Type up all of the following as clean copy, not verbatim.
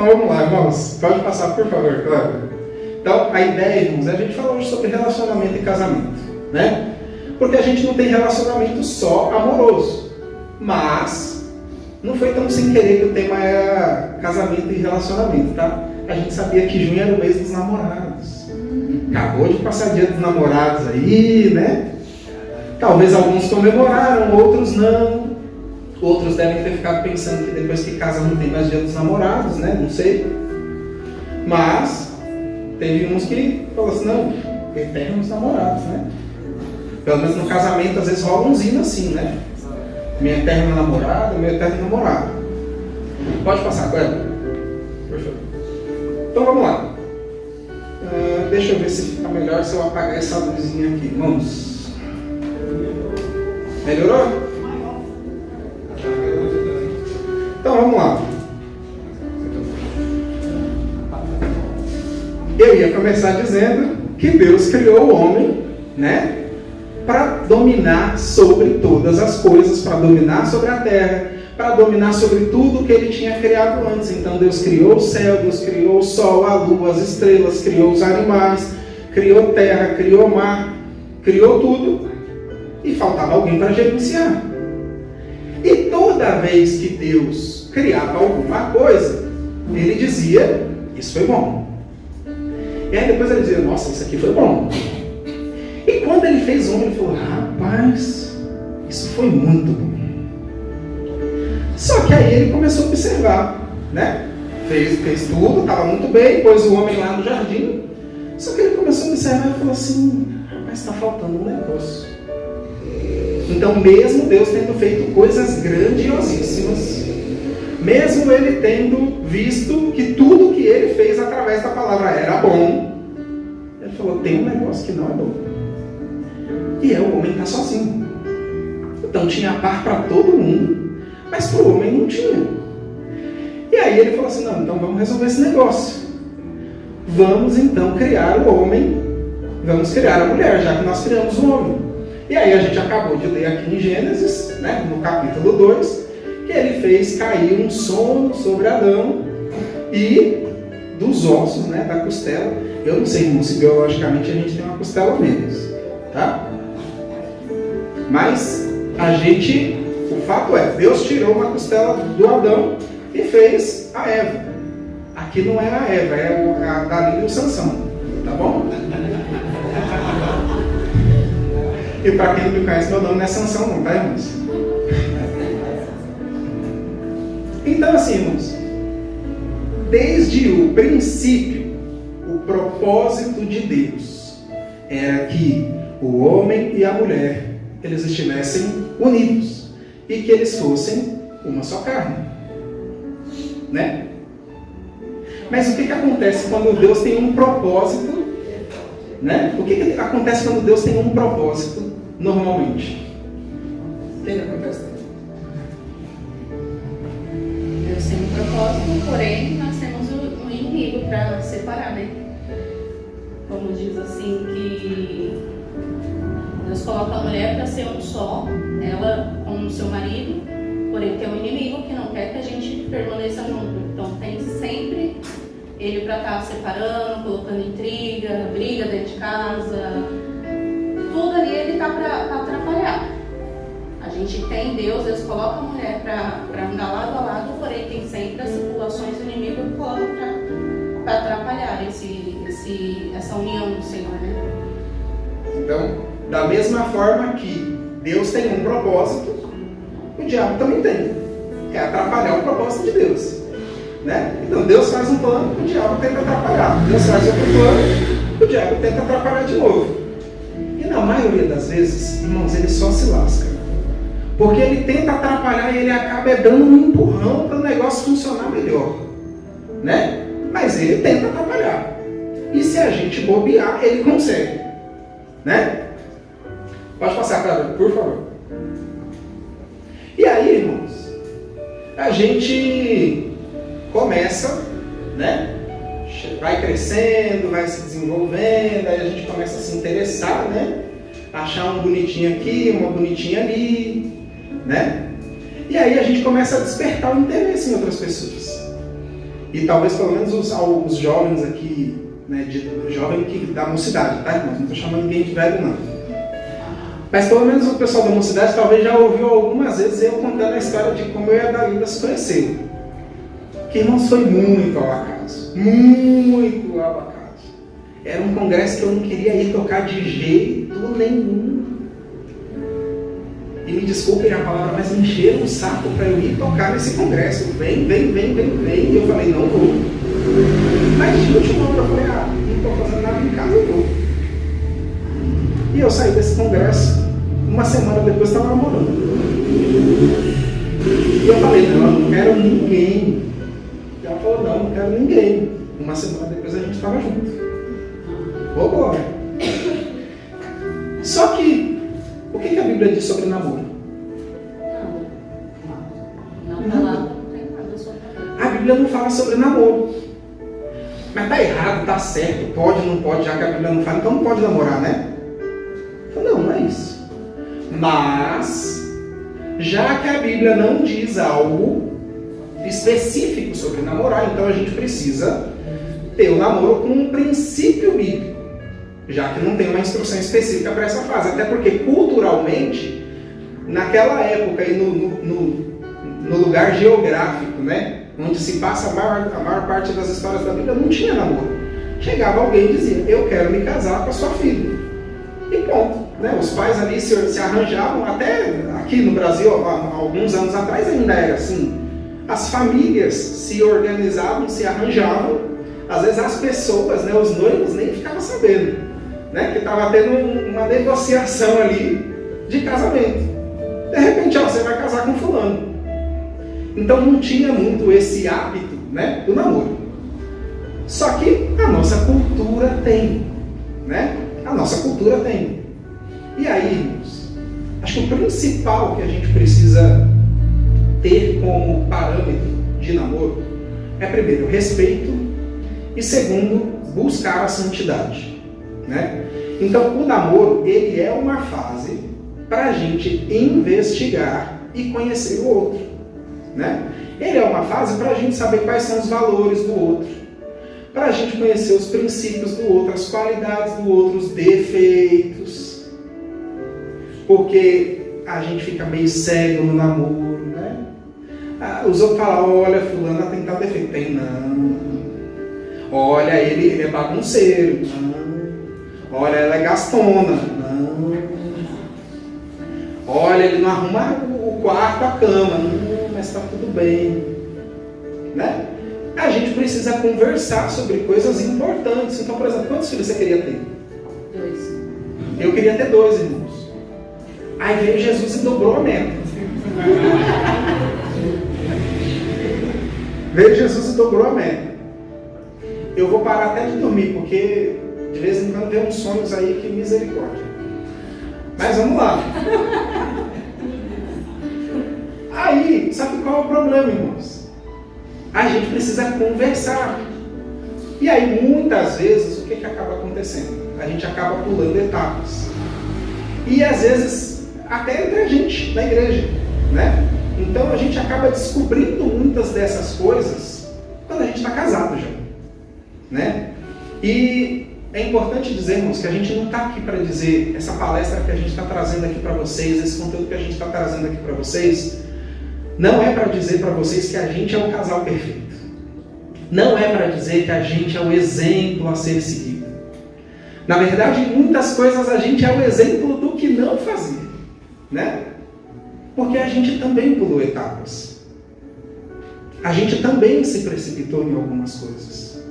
Então vamos lá, irmãos. Pode passar, por favor, Cláudio. Então, a ideia, irmãos, é a gente falar hoje sobre relacionamento e casamento, né? Porque a gente não tem relacionamento só amoroso. Mas não foi tão sem querer que o tema era casamento e relacionamento, tá? A gente sabia que junho era o mês dos namorados. Acabou de passar dia dos namorados aí, né? Talvez alguns comemoraram, outros não. Outros devem ter ficado pensando que depois que casa não tem mais dia dos namorados, né? Não sei. Mas teve uns que falaram assim, não, eternos namorados, né? Pelo menos no casamento às vezes rola uns hinos assim, né? Minha eterna namorada, meu eterno namorado. Pode passar, Cléber? Por favor. Então vamos lá. Deixa eu ver se fica melhor se eu apagar essa luzinha aqui. Vamos. Melhorou? Então vamos lá. Eu ia começar dizendo que Deus criou o homem, né? Para dominar sobre todas as coisas, para dominar sobre a terra, para dominar sobre tudo que ele tinha criado antes. Então Deus criou o céu, Deus criou o sol, a lua, as estrelas, criou os animais, criou terra, criou mar, criou tudo. E faltava alguém para gerenciar. E toda vez que Deus criava alguma coisa, ele dizia, isso foi bom. E aí depois ele dizia, nossa, isso aqui foi bom. E quando ele fez o homem, ele falou, rapaz, isso foi muito bom. Só que aí ele começou a observar, né? Fez tudo, estava muito bem, pôs o homem lá no jardim. Só que ele começou a observar e falou assim, rapaz, está faltando um negócio. Então mesmo Deus tendo feito coisas grandiosíssimas, mesmo ele tendo visto que tudo que ele fez através da palavra era bom, ele falou, tem um negócio que não é bom. E o homem está sozinho. Então tinha par para todo mundo, mas para o homem não tinha. E aí ele falou assim, não, então vamos resolver esse negócio. Vamos então criar o homem, vamos criar a mulher, já que nós criamos o homem. E aí a gente acabou de ler aqui em Gênesis, né, no capítulo 2, que ele fez cair um sono sobre Adão e dos ossos, né, da costela. Eu não sei se biologicamente a gente tem uma costela menos, tá? Mas o fato é, Deus tirou uma costela do Adão e fez a Eva. Aqui não é a Eva, é a Dalila e o Sansão, tá bom? E para quem não me conhece, meu nome não é Sansão não, tá, irmãos? Então assim, irmãos, desde o princípio, o propósito de Deus era que o homem e a mulher eles estivessem unidos e que eles fossem uma só carne, né? Mas o que acontece quando Deus tem um propósito, né? O que acontece quando Deus tem um propósito normalmente? O que acontece? Deus tem um propósito, porém nós temos um inimigo para separar, né? Como diz assim que Deus coloca a mulher para ser um só, ela com o seu marido, porém tem um inimigo que não quer que a gente permaneça junto. Então tem sempre ele para estar separando, colocando intriga, briga dentro de casa, tudo ali ele está para atrapalhar. A gente tem Deus coloca a mulher para andar lado a lado, porém tem sempre as circulações do inimigo que coloca para atrapalhar essa união do Senhor, né? Então, da mesma forma que Deus tem um propósito, o diabo também tem. É atrapalhar o propósito de Deus, né? Então Deus faz um plano, o diabo tenta atrapalhar. Deus faz outro plano, o diabo tenta atrapalhar de novo. E na maioria das vezes, irmãos, ele só se lasca. Porque ele tenta atrapalhar e ele acaba dando um empurrão para o negócio funcionar melhor, né? Mas ele tenta atrapalhar. E se a gente bobear, ele consegue, né? Pode passar, Cláudio, por favor. E aí, irmãos, a gente começa, né? Vai crescendo, vai se desenvolvendo, aí a gente começa a se interessar, né? Achar um bonitinho aqui, uma bonitinha ali, né? E aí a gente começa a despertar o interesse em outras pessoas. E talvez pelo menos os jovens aqui, né, jovem da mocidade, tá, irmãos? Não estou chamando ninguém de velho, não. Mas pelo menos o pessoal da mocidade talvez já ouviu algumas vezes eu contando a história de como eu e a Dalila se conheceram. Que, irmãos, foi muito ao acaso. Muito ao acaso. Era um congresso que eu não queria ir tocar de jeito nenhum. E me desculpem a palavra, mas me encheram o saco para eu ir tocar nesse congresso. Vem. E eu falei, não vou. Mas de última hora eu falei, não estou fazendo nada em casa, eu vou. E eu saí desse congresso, uma semana depois estava namorando. E eu falei, não quero ninguém. E ela falou, não quero ninguém. Uma semana depois a gente estava junto. Vou embora. Só que, o que a Bíblia diz sobre namoro? Não tem nada sobre namoro. A Bíblia não fala sobre namoro. Mas tá errado, tá certo, pode, não pode, já que a Bíblia não fala, então não pode namorar, né? Não é isso. Mas, já que a Bíblia não diz algo específico sobre namorar, então a gente precisa ter o namoro como um princípio bíblico. Já que não tem uma instrução específica para essa fase. Até porque, culturalmente, naquela época e no lugar geográfico, né, onde se passa a maior parte das histórias da Bíblia, não tinha namoro. Chegava alguém e dizia, eu quero me casar com a sua filha. E ponto. Né? Os pais ali se arranjavam, até aqui no Brasil, há alguns anos atrás ainda era assim. As famílias se organizavam, se arranjavam. Às vezes as pessoas, né, os noivos, nem ficavam sabendo, né, que estava tendo uma negociação ali de casamento. De repente, você vai casar com fulano. Então não tinha muito esse hábito, né, do namoro. Só que a nossa cultura tem, né? A nossa cultura tem. E aí, irmãos, acho que o principal que a gente precisa ter como parâmetro de namoro é, primeiro, respeito e, segundo, buscar a santidade, né? Então, o namoro, ele é uma fase para a gente investigar e conhecer o outro, né? Ele é uma fase para a gente saber quais são os valores do outro, para a gente conhecer os princípios do outro, as qualidades do outro, os defeitos. Porque a gente fica meio cego no namoro, né? Os outros falam, olha, fulana tem tal defeito. Tem não. Olha, ele é bagunceiro. Não. Olha, ela é gastona. Não. Olha, ele não arruma o quarto, a cama. Não, mas está tudo bem. Né? A gente precisa conversar sobre coisas importantes. Então, por exemplo, quantos filhos você queria ter? 2. Eu queria ter 2, irmãos. Aí veio Jesus e dobrou a meta. Veio Jesus e dobrou a meta. Eu vou parar até de dormir, porque de vez em quando vem uns sonhos aí que misericórdia. Mas vamos lá. Aí, sabe qual é o problema, irmãos? A gente precisa conversar. E aí, muitas vezes, o que acaba acontecendo? A gente acaba pulando etapas. E às vezes, até entre a gente, na igreja, né? Então a gente acaba descobrindo muitas dessas coisas quando a gente está casado já, né? E é importante dizermos que a gente não está aqui para dizer, essa palestra que a gente está trazendo aqui para vocês, esse conteúdo que a gente está trazendo aqui para vocês, não é para dizer para vocês que a gente é o casal perfeito. Não é para dizer que a gente é o exemplo a ser seguido. Na verdade, em muitas coisas a gente é o exemplo do que não fazer, né? Porque a gente também pulou etapas. A gente também se precipitou em algumas coisas.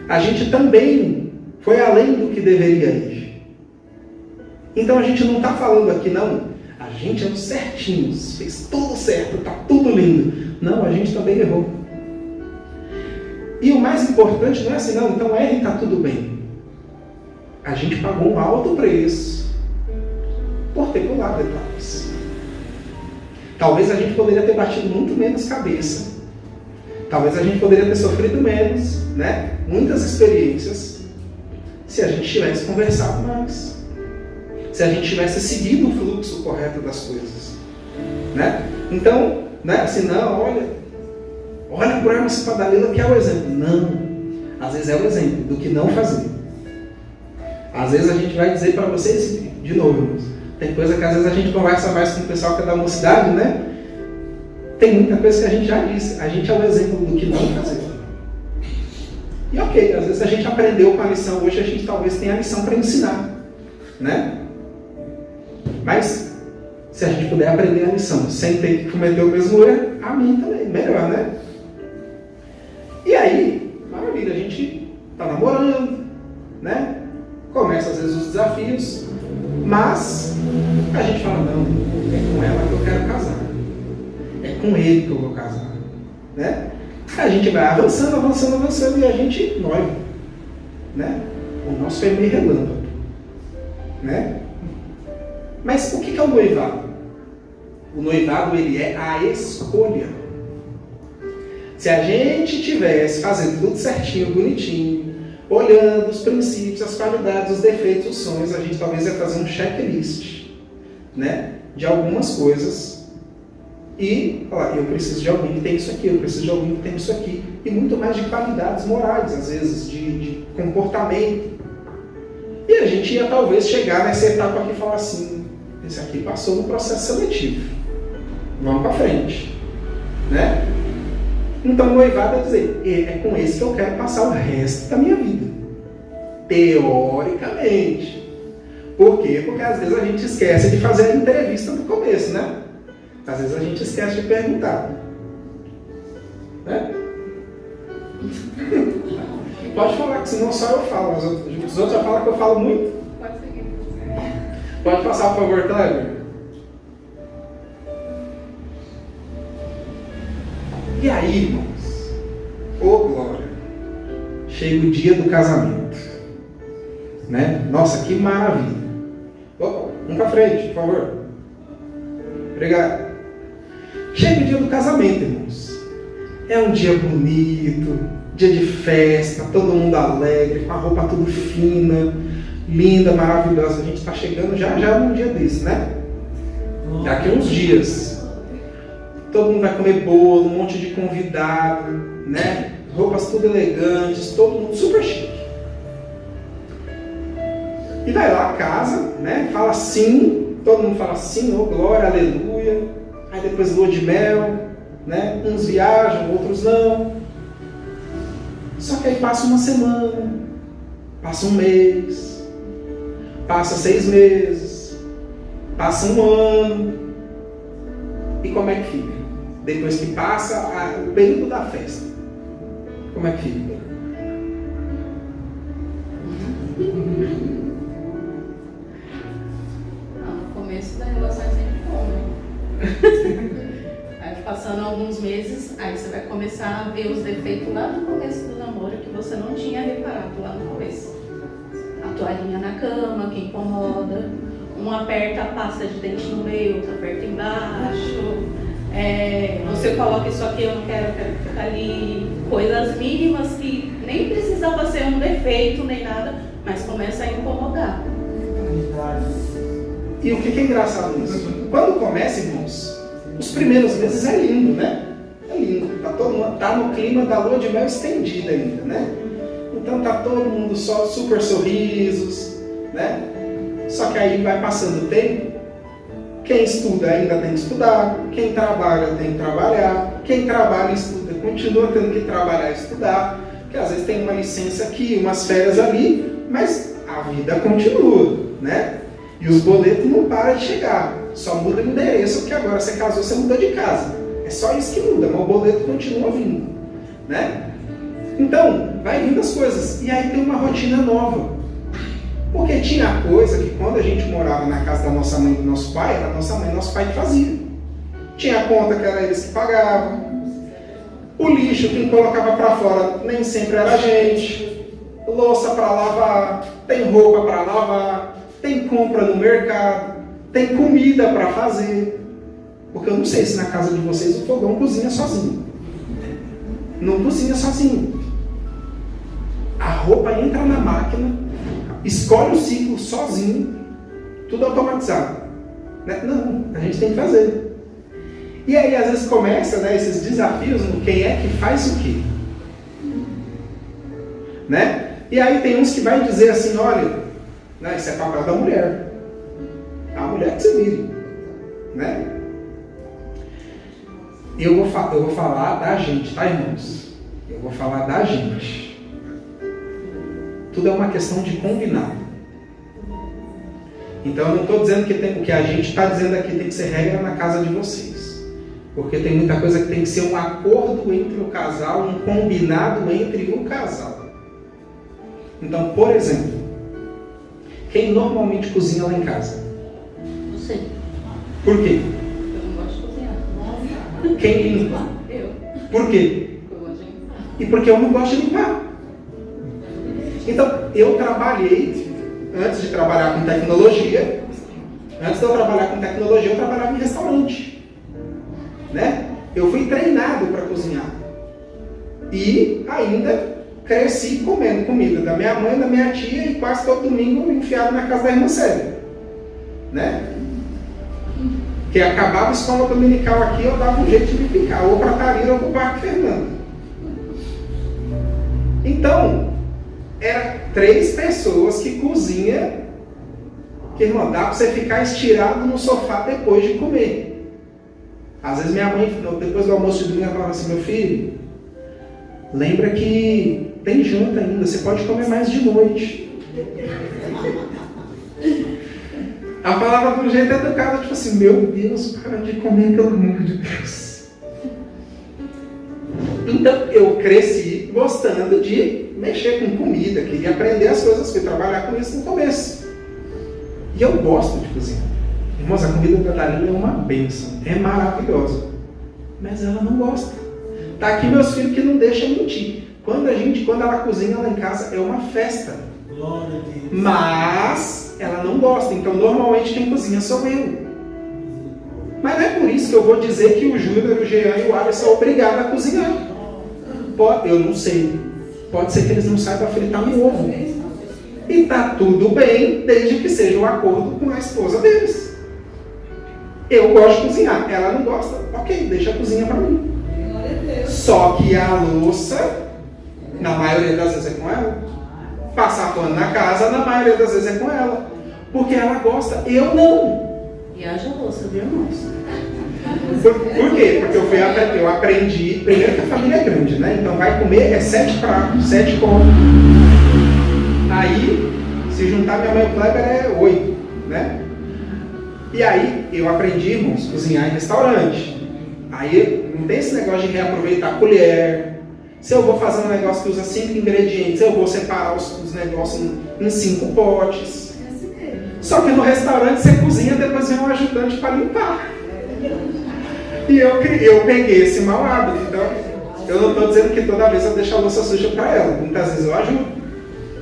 A gente também foi além do que deveria ir. Então a gente não está falando aqui, não, a gente é os certinhos, fez tudo certo, está tudo lindo. Não, a gente também errou. E o mais importante não é assim, não, então erra e está tudo bem. A gente pagou um alto preço por ter pulado etapas. Talvez a gente poderia ter batido muito menos cabeça. Talvez a gente poderia ter sofrido menos, né? Muitas experiências, se a gente tivesse conversado mais. Se a gente tivesse seguido o fluxo correto das coisas, né? Então, né? Assim, não, olha para o Hermes e para a Dalila que é o exemplo. Não. Às vezes é o exemplo do que não fazer. Às vezes a gente vai dizer para vocês, de novo, irmãos, tem coisa que às vezes a gente conversa mais com o pessoal que é da mocidade, né? Tem muita coisa que a gente já disse. A gente é o exemplo do que não fazer. E ok, às vezes a gente aprendeu com a lição, hoje a gente talvez tenha a lição para ensinar, né? Mas, se a gente puder aprender a lição sem ter que cometer o mesmo erro, amém também, melhor, né? E aí, maravilha, a gente está namorando, né? Começa às vezes os desafios, mas a gente fala, não, é com ela que eu quero casar, é com ele que eu vou casar, né? A gente vai avançando, avançando, avançando e a gente noiva, né? O nosso foi meio relâmpago, né? Mas o que é o noivado? O noivado, ele é a escolha. Se a gente tivesse fazendo tudo certinho, bonitinho, olhando os princípios, as qualidades, os defeitos, os sonhos, a gente talvez ia fazer um checklist, né? De algumas coisas e falar, eu preciso de alguém que tem isso aqui, eu preciso de alguém que tem isso aqui. E muito mais de qualidades morais, às vezes, de comportamento. E a gente ia talvez chegar nessa etapa aqui e falar assim, esse aqui passou no processo seletivo. Vamos para frente. Né? Então o noivado é dizer, é com esse que eu quero passar o resto da minha vida. Teoricamente. Por quê? Porque às vezes a gente esquece de fazer a entrevista no começo, né? Às vezes a gente esquece de perguntar. Né? Pode falar, que senão só eu falo. Os outros já falam que eu falo muito. Pode seguir. Pode passar, por favor, Kleber. E aí, irmãos? Ô glória! Chega o dia do casamento. Né? Nossa, que maravilha! Opa, vamos pra frente, por favor. Obrigado. Chega o dia do casamento, irmãos. É um dia bonito, dia de festa, todo mundo alegre, com a roupa tudo fina, linda, maravilhosa. A gente está chegando já num dia desse, né? Daqui a uns dias. Todo mundo vai comer bolo, um monte de convidado, né? Roupas tudo elegantes, todo mundo super chique. E vai lá, casa, né? Fala sim, todo mundo fala sim, oh glória, aleluia. Aí depois lua de mel, né? Uns viajam, outros não. Só que aí passa uma semana, passa um mês, passa 6 meses, passa um ano. E como é que fica? Depois que passa o período da festa, como é que fica? No começo da relação é sempre bom, né? Aí passando alguns meses, aí você vai começar a ver os defeitos lá no começo do namoro que você não tinha reparado lá no começo. A toalhinha na cama, que incomoda. Um aperta a pasta de dente no meio, outro aperta embaixo. Você coloca isso aqui, eu quero que fique ali. Coisas mínimas que nem precisava ser um defeito nem nada, mas começa a incomodar. E o que é engraçado nisso? Quando começa, irmãos, os primeiros meses é lindo, né? É lindo. Tá no clima da lua de mel estendida ainda, né? Então tá todo mundo só super sorrisos, né? Só que aí vai passando o tempo, quem estuda ainda tem que estudar, quem trabalha tem que trabalhar, quem trabalha e estuda continua tendo que trabalhar e estudar, porque às vezes tem uma licença aqui, umas férias ali, mas a vida continua, né? E os boletos não param de chegar, só muda o endereço, porque agora você casou, você mudou de casa. É só isso que muda, mas o boleto continua vindo, né? Então, vai vindo as coisas, e aí tem uma rotina nova. Porque tinha coisa que quando a gente morava na casa da nossa mãe e do nosso pai, era a nossa mãe e nosso pai que fazia. Tinha conta que era eles que pagavam. O lixo, quem colocava para fora, nem sempre era a gente. Louça para lavar, tem roupa para lavar, tem compra no mercado, tem comida para fazer. Porque eu não sei se na casa de vocês o fogão cozinha sozinho. Não cozinha sozinho. A roupa entra na máquina, escolhe o ciclo sozinho, tudo automatizado. Não, a gente tem que fazer. E aí às vezes começa, né, esses desafios no quem é que faz o quê. Né? E aí tem uns que vai dizer assim, olha, né, isso é papel da mulher. A mulher que se vire. Né? Eu vou falar da gente, tá, irmãos? Eu vou falar da gente. Tudo é uma questão de combinar. Então eu não estou dizendo que o que a gente está dizendo aqui tem que ser regra na casa de vocês. Porque tem muita coisa que tem que ser um acordo entre o casal, um combinado entre o casal. Então, por exemplo, quem normalmente cozinha lá em casa? Você. Por quê? Eu não gosto de cozinhar. Quem limpa? Eu. Por quê? Eu gosto de limpar. E porque eu não gosto de limpar. Então, eu trabalhei, antes de trabalhar com tecnologia, eu trabalhava em restaurante. Né? Eu fui treinado para cozinhar. E ainda cresci comendo comida da minha mãe, da minha tia e quase todo domingo enfiado na casa da irmã Célia. Né? Que acabava a escola dominical aqui, eu dava um jeito de me picar, ou para Tarira ou para o Parque Fernando. Então, eram 3 pessoas que cozinham, que irmão, dá para você ficar estirado no sofá depois de comer. Às vezes minha mãe, depois do almoço de domingo, ela falava assim, meu filho, lembra que tem janta ainda, você pode comer mais de noite. Ela falava de um jeito educado, tipo assim, meu Deus, para de comer, pelo amor de Deus. Então, eu cresci gostando de mexer com comida, queria aprender as coisas, fui trabalhar com isso no começo. E eu gosto de cozinhar. Irmãos, a comida da Dalila é uma bênção, é maravilhosa. Mas ela não gosta. Tá aqui meus filhos que não deixam mentir. Quando ela cozinha lá em casa, é uma festa. Glória a Deus. Mas ela não gosta, então normalmente quem cozinha sou eu. Mas não é por isso que eu vou dizer que o Júnior, o Jean e o Alisson são obrigados a cozinhar. Eu não sei. Pode ser que eles não saibam fritar um ovo. E tá tudo bem, desde que seja um acordo com a esposa deles. Eu gosto de cozinhar, ela não gosta, ok, deixa a cozinha para mim. Só que a louça, na maioria das vezes é com ela. Passar pano na casa, na maioria das vezes é com ela. Porque ela gosta, eu não. E haja louça, viu, irmãos? Por quê? Porque eu aprendi, primeiro que a família é grande, né? Então vai comer, 7 pratos, 7 copos. Aí, se juntar minha mãe e o Kleber é 8, né? E aí, eu aprendi, irmãos, cozinhar em restaurante. Aí, não tem esse negócio de reaproveitar a colher. Se eu vou fazer um negócio que usa 5 ingredientes, eu vou separar os negócios em 5 potes. Só que no restaurante você cozinha, depois vem um ajudante para limpar. E eu peguei esse mau hábito. Então, eu não estou dizendo que toda vez eu deixo a louça suja para ela. Muitas vezes eu ajudo.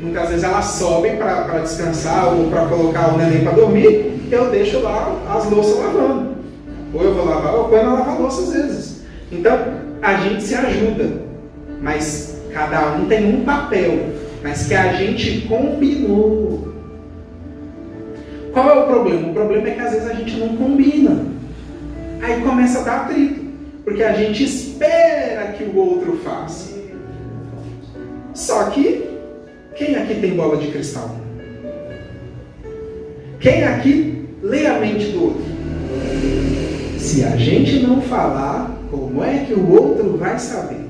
Muitas vezes ela sobe para descansar ou para colocar o neném para dormir. Eu deixo lá as louças lavando. Ou eu vou lavar, ou eu ponho na lava-louça às vezes. Então, a gente se ajuda. Mas cada um tem um papel. Mas que a gente combinou. Qual é o problema? O problema é que às vezes a gente não combina. Aí começa a dar atrito. Porque a gente espera que o outro faça. Só que, quem aqui tem bola de cristal? Quem aqui lê a mente do outro? Se a gente não falar, como é que o outro vai saber?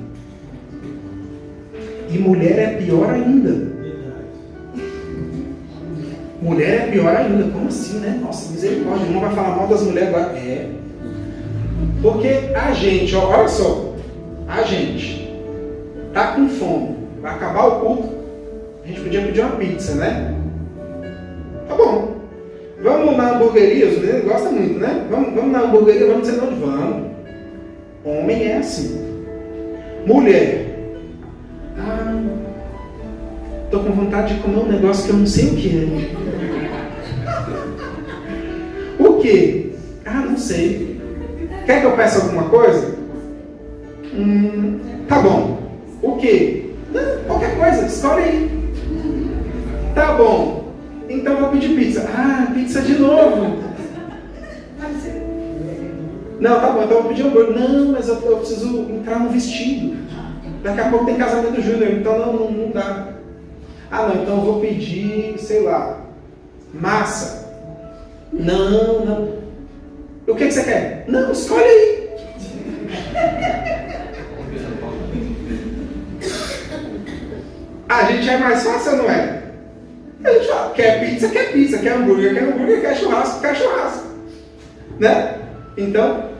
E mulher é pior ainda. Mulher é pior ainda. Como assim, né? Nossa, misericórdia. Não vai falar mal das mulheres agora. É. Porque a gente, olha só. A gente tá com fome. Vai acabar o culto. A gente podia pedir uma pizza, né? Tá bom. Vamos na hamburgueria. Os meninos gostam muito, né? Vamos na hamburgueria. Vamos dizer onde vamos. Homem é assim. Mulher. Tô com vontade de comer um negócio que eu não sei o que é. O que? Não sei. Quer que eu peça alguma coisa? Tá bom. O que? Qualquer coisa, escolhe aí. Tá bom. Então eu vou pedir pizza. Pizza de novo. Não, tá bom, então eu vou pedir hambúrguer. Não, mas eu preciso entrar no vestido. Daqui a pouco tem casamento júnior, então não dá. Ah, não, então eu vou pedir, sei lá, massa. Não. O que você quer? Não, escolhe aí. A gente é mais fácil ou não é? A gente fala, quer pizza, quer hambúrguer, quer churrasco, né? Então,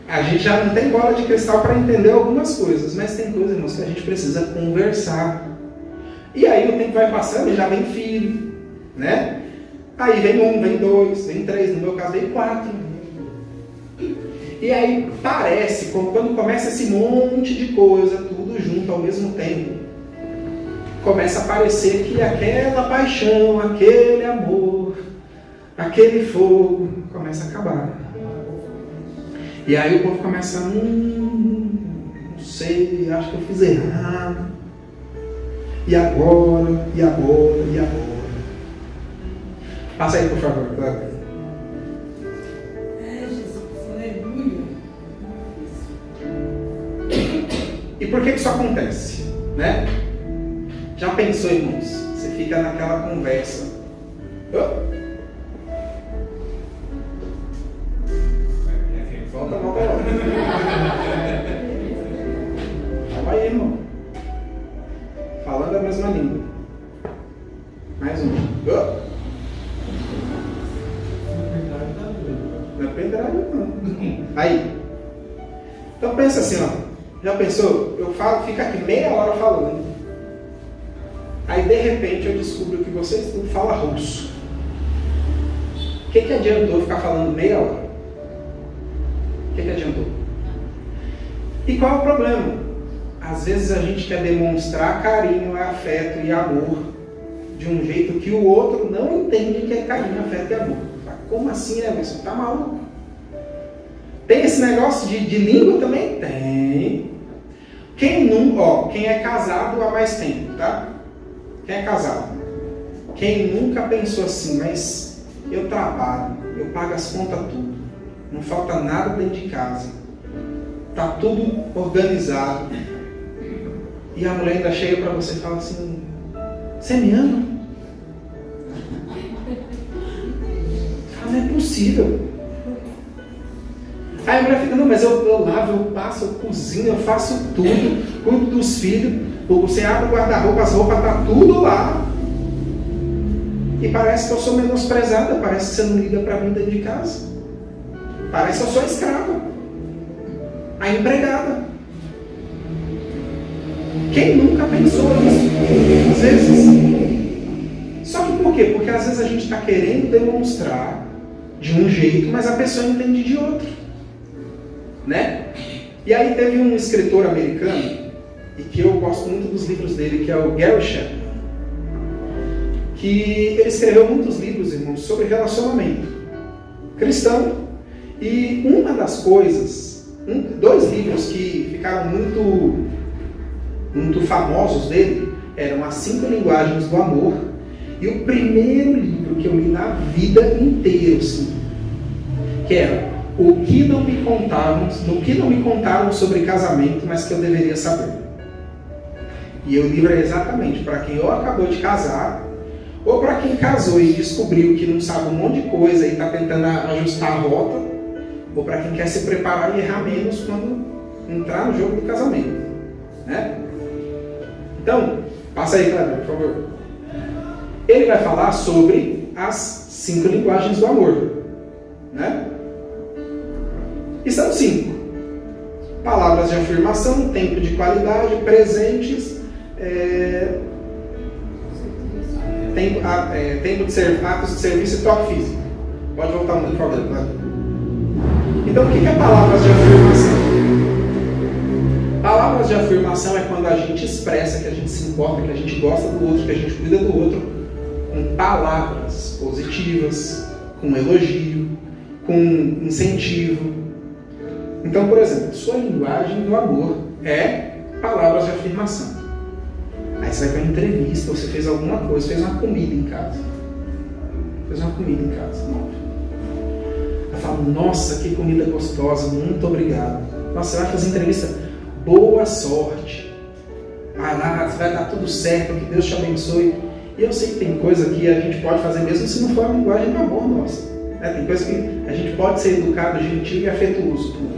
a gente já não tem bola de cristal para entender algumas coisas, mas tem coisas, irmãos, que a gente precisa conversar. E aí o tempo vai passando e já vem filho, né? Aí vem 1, vem 2, vem 3, no meu caso vem 4. E aí parece, quando começa esse monte de coisa, tudo junto ao mesmo tempo, começa a parecer que aquela paixão, aquele amor, aquele fogo, começa a acabar. E aí o povo começa, não sei, acho que eu fiz errado. E agora? Passa aí, por favor, Cláudia. Jesus, aleluia. E por que isso acontece? Né? Já pensou, irmãos? Você fica naquela conversa. Volta. Calma aí, irmão. Falando a mesma língua. Mais um. Não é pendrive, não. Aí. Então pensa assim, ó. Já pensou? Eu falo, fica aqui meia hora falando. Aí de repente eu descubro que vocês tudo falam russo. O que adiantou ficar falando meia hora? O que adiantou? E qual é o problema? Às vezes a gente quer demonstrar carinho, afeto e amor de um jeito que o outro não entende que é carinho, afeto e amor. Como assim, Emerson? Tá maluco? Tem esse negócio de língua também? Tem. Quem é casado há mais tempo, tá? Quem é casado? Quem nunca pensou assim, mas eu trabalho, eu pago as contas tudo, não falta nada dentro de casa, tá tudo organizado, e a mulher ainda chega para você e fala assim, você me ama? Não é possível. Aí a mulher fica, não, mas eu lavo, eu passo, eu cozinho, eu faço tudo, cuido dos filhos, você abre o guarda-roupa, as roupas tá tudo lá. E parece que eu sou menosprezada, parece que você não liga para mim dentro de casa. Parece que eu sou a escrava, a empregada. Quem nunca pensou nisso? Às vezes. Só que por quê? Porque às vezes a gente está querendo demonstrar de um jeito, mas a pessoa entende de outro. Né? E aí teve um escritor americano, e que eu gosto muito dos livros dele, que é o Gary Chapman, que ele escreveu muitos livros, irmãos, sobre relacionamento cristão. E uma das coisas, dois livros que ficaram muito famosos dele, eram As 5 Linguagens do Amor, e o primeiro livro que eu li na vida inteira, assim, que era O que não me contaram sobre casamento, mas que eu deveria saber. E o livro é exatamente para quem ou acabou de casar, ou para quem casou e descobriu que não sabe um monte de coisa e está tentando ajustar a rota, ou para quem quer se preparar e errar menos quando entrar no jogo do casamento. Né? Então, passa aí, Cláudio, por favor. Ele vai falar sobre as 5 linguagens do amor. Né? E são 5. Palavras de afirmação, tempo de qualidade, presentes, tempo de atos de serviço e toque físico. Pode voltar um pouco, por favor. Né? Então, o que é palavras de afirmação? Palavras de afirmação é quando a gente expressa que a gente se importa, que a gente gosta do outro, que a gente cuida do outro, com palavras positivas, com elogio, com incentivo. Então, por exemplo, sua linguagem do amor é palavras de afirmação. Aí você vai para uma entrevista, você fez alguma coisa, fez uma comida em casa. Nova. Vai falo, nossa, que comida gostosa, muito obrigado. Nossa, você vai fazer entrevista, boa sorte. Vai lá, vai dar tudo certo, que Deus te abençoe. E eu sei que tem coisa que a gente pode fazer mesmo se não for a linguagem do amor nossa. Tem coisa que a gente pode ser educado, gentil e afetuoso com o outro.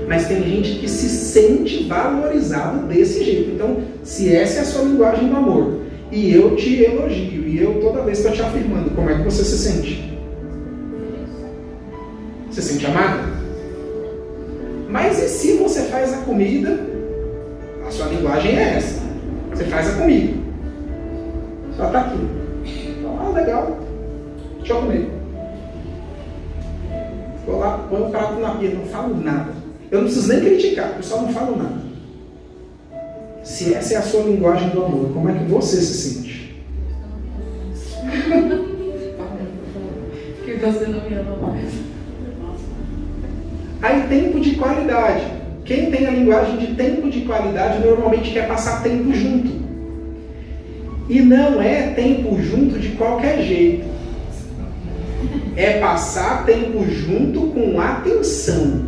Mas tem gente que se sente valorizado desse jeito. Então, se essa é a sua linguagem do amor, e eu te elogio, e eu toda vez estou te afirmando, como é que você se sente? Você se sente amado? Mas e se você faz a comida, a sua linguagem é essa. Você faz a comida. Só está aqui. Então, legal. Deixa eu comer. Vou lá, põe o prato na pia, não falo nada. Eu não preciso nem criticar, eu só não falo nada. Se essa é a sua linguagem do amor, como é que você se sente? Que você não me ama mais. Aí, tempo de qualidade. Quem tem a linguagem de tempo de qualidade normalmente quer passar tempo junto. E não é tempo junto de qualquer jeito. É passar tempo junto com atenção.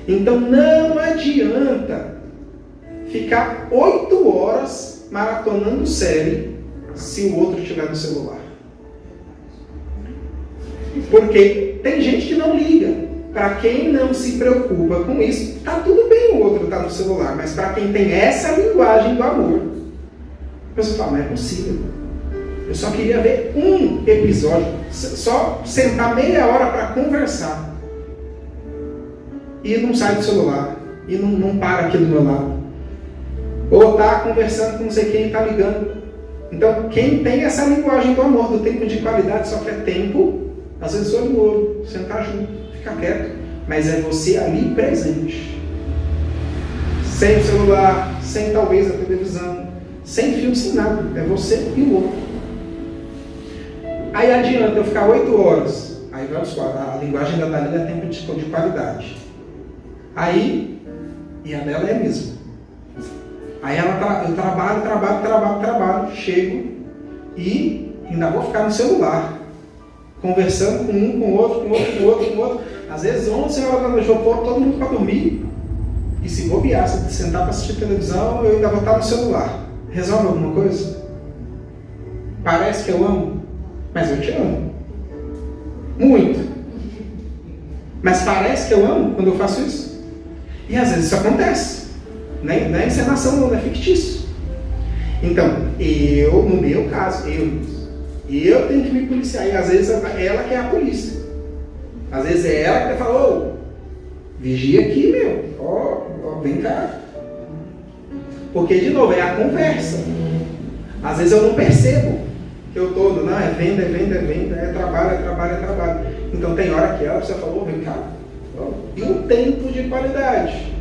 Então não adianta ficar 8 horas maratonando série se o outro estiver no celular. Porque tem gente que não liga. Para quem não se preocupa com isso, tá tudo bem o outro estar no celular. Mas para quem tem essa linguagem do amor, a pessoa fala, não é possível. Eu só queria ver um episódio, só sentar meia hora para conversar. E não sai do celular. E não para aqui do meu lado. Ou tá conversando com não sei quem, tá ligando. Então, quem tem essa linguagem do amor, do tempo de qualidade, só quer tempo, às vezes olho no olho, sentar junto, ficar quieto. Mas é você ali presente. Sem o celular, sem talvez a televisão, sem fio, sem nada. É você e o outro. Aí adianta eu ficar 8 horas. Aí vai os quadros. A linguagem da Dalila é tempo de qualidade. Aí, e a dela é a mesma. Aí eu trabalho, chego e ainda vou ficar no celular, conversando com um, com outro. Às vezes 11 horas da noite eu vou pôr todo mundo para dormir. E se bobear, se sentar para assistir televisão, eu ainda vou estar no celular. Resolve alguma coisa? Parece que eu amo, mas eu te amo. Muito. Mas parece que eu amo quando eu faço isso? E às vezes isso acontece. Não é encenação, não é fictício. Então, no meu caso, eu tenho que me policiar. E às vezes ela que é a polícia. Às vezes é ela que fala, ô, vigia aqui, meu. Ó, vem cá. Porque, de novo, é a conversa. Às vezes eu não percebo que eu tô, não, é venda, é trabalho. Então tem hora que ela precisa falar, vem cá. E um tempo de qualidade.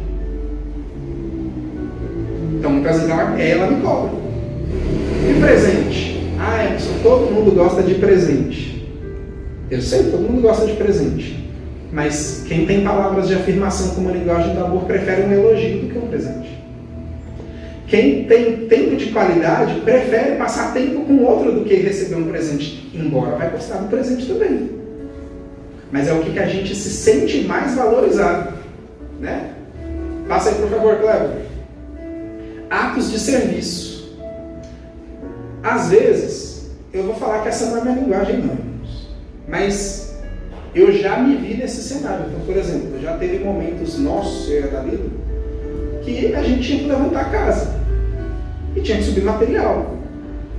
Então muitas vezes ela me cobra. E presente? Todo mundo gosta de presente. Eu sei, todo mundo gosta de presente. Mas quem tem palavras de afirmação como linguagem do amor prefere um elogio do que um presente. Quem tem tempo de qualidade prefere passar tempo com outro do que receber um presente, embora vai gostar do presente também. Mas é o que a gente se sente mais valorizado, né? Passa aí, por favor, Cleber. Atos de serviço. Às vezes, eu vou falar que essa não é minha linguagem, não. Mas eu já me vi nesse cenário. Então, por exemplo, já teve momentos nossos, eu e a Dalila, que a gente tinha que levantar a casa. E tinha que subir material.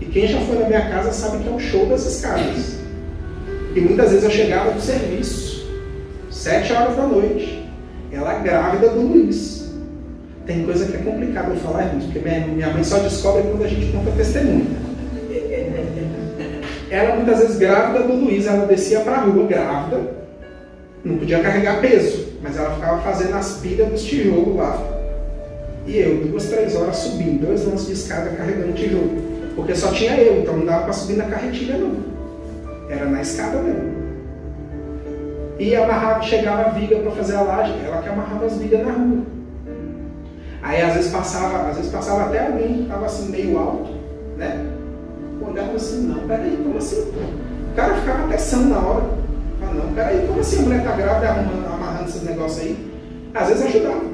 E quem já foi na minha casa sabe que é um show das escadas. E muitas vezes eu chegava do serviço, 7 horas da noite, ela grávida do Luiz. Tem coisa que é complicada eu falar, irmãos, porque minha mãe só descobre quando a gente conta testemunho. Ela muitas vezes grávida do Luiz, ela descia para a rua grávida, não podia carregar peso, mas ela ficava fazendo as pilhas dos tijolos lá. E eu, 2, 3 horas subindo, 2 lances de escada carregando tijolo. Porque só tinha eu, então não dava para subir na carretilha não. Era na escada mesmo. E amarrava, chegava a viga para fazer a laje, ela que amarrava as vigas na rua. Aí às vezes passava até alguém que estava assim meio alto, né? Olhava assim, não, peraí, como assim? O cara ficava até são na hora. Ah, não, não, peraí, como assim a mulher está grávida amarrando esses negócios aí? Às vezes ajudava.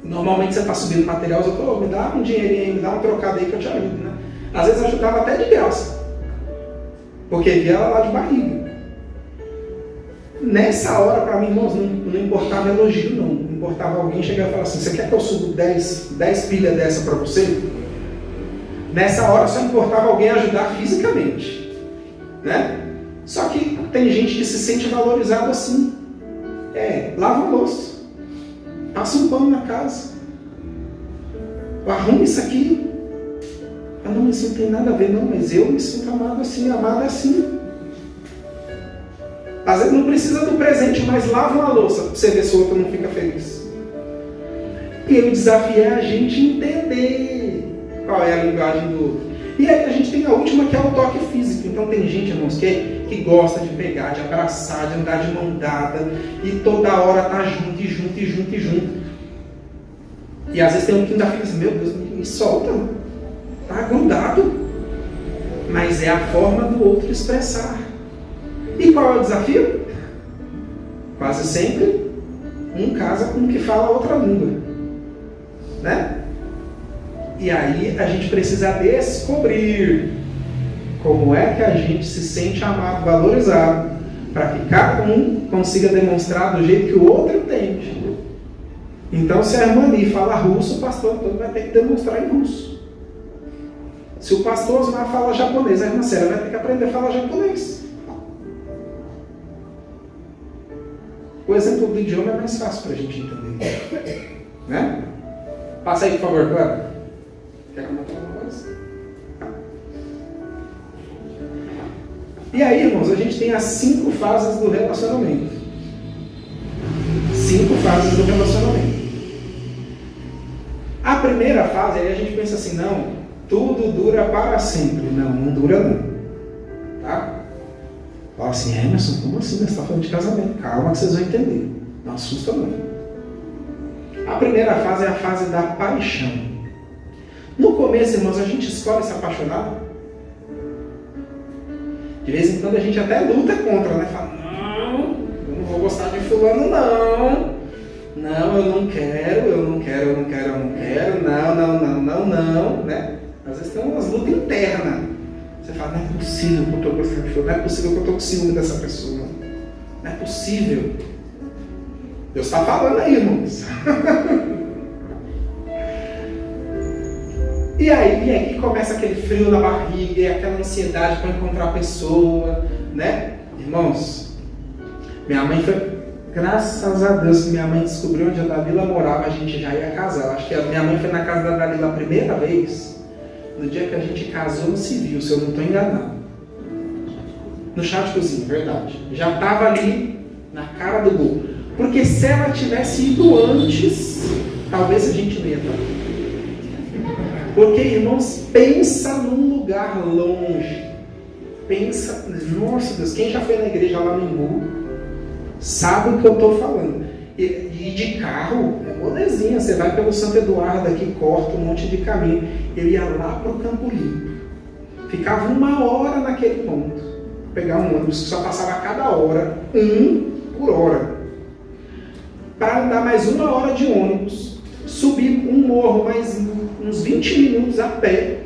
Normalmente você está subindo material, eu tô, me dá um dinheirinho aí, me dá um trocado aí que eu te ajudo, né? Às vezes ajudava até de graça, porque via ela lá de barriga. Nessa hora, para mim, irmãos, não importava elogio, não. Não importava alguém chegar e falar assim, você quer que eu suba 10 pilhas dessa para você? Nessa hora só importava alguém ajudar fisicamente, né? Só que tem gente que se sente valorizado assim. Lava a louça, passa um pano na casa, arruma isso aqui. Ah, não, isso não tem nada a ver, não, mas eu me sinto amado assim, amada assim. Às vezes não precisa do presente, mas lava uma louça para você ver se o outro não fica feliz. E o desafio é a gente entender qual é a linguagem do outro. E aí a gente tem a última, que é o toque físico. Então tem gente, irmãos, que gosta de pegar, de abraçar, de andar de mão dada, e toda hora tá junto, e junto, e junto, e junto. E às vezes tem um que ainda fica assim, meu Deus, me solta, tá grudado. Mas é a forma do outro expressar. E qual é o desafio? Quase sempre, um casa com um que fala outra língua, né? E aí a gente precisa descobrir como é que a gente se sente amado, valorizado, para que cada um consiga demonstrar do jeito que o outro entende. Então, se a irmã Li fala russo, o pastor todo vai ter que demonstrar em russo. Se o pastor Osmar fala japonês, a irmã Célia vai ter que aprender a falar japonês. O exemplo do idioma é mais fácil para a gente entender, né? Passa aí, por favor, Clara. Quer comentar alguma coisa? E aí, irmãos, a gente tem as 5 fases do relacionamento. 5 fases do relacionamento. A primeira fase, aí a gente pensa assim, não, tudo dura para sempre. Não, não dura não. Tá? Fala assim, Emerson, como assim? Você está falando de casamento? Calma que vocês vão entender. Não assusta não. A primeira fase é a fase da paixão. No começo, irmãos, a gente escolhe se apaixonar. De vez em quando a gente até luta contra, né? Fala, não, eu não vou gostar de fulano, não. Não, eu não quero, não, né? Às vezes tem umas lutas internas. Você fala, não é possível que eu estou gostando de fulano, não é possível que eu estou com ciúme dessa pessoa. Não é possível. Deus está falando aí, irmãos. E aí começa aquele frio na barriga, e aquela ansiedade para encontrar a pessoa, né? Irmãos, minha mãe foi, graças a Deus que minha mãe descobriu onde a Dalila morava, a gente já ia casar. Eu acho que a minha mãe foi na casa da Dalila a primeira vez, no dia que a gente casou no civil, se eu não estou enganado. No chá de cozinha, verdade. Já estava ali, na cara do gol. Porque se ela tivesse ido antes, talvez a gente não ia estar aqui. Porque, irmãos, pensa num lugar longe. Pensa, nossa Deus, quem já foi na igreja lá no Imbu, sabe o que eu estou falando. E de carro, é molezinha, você vai pelo Santo Eduardo aqui, corta um monte de caminho. Eu ia lá para o Campo Limpo. Ficava 1 hora naquele ponto. Pegar um ônibus que só passava a cada hora, 1 por hora. Para andar mais 1 hora de ônibus, subir um morro mais uns 20 minutos a pé.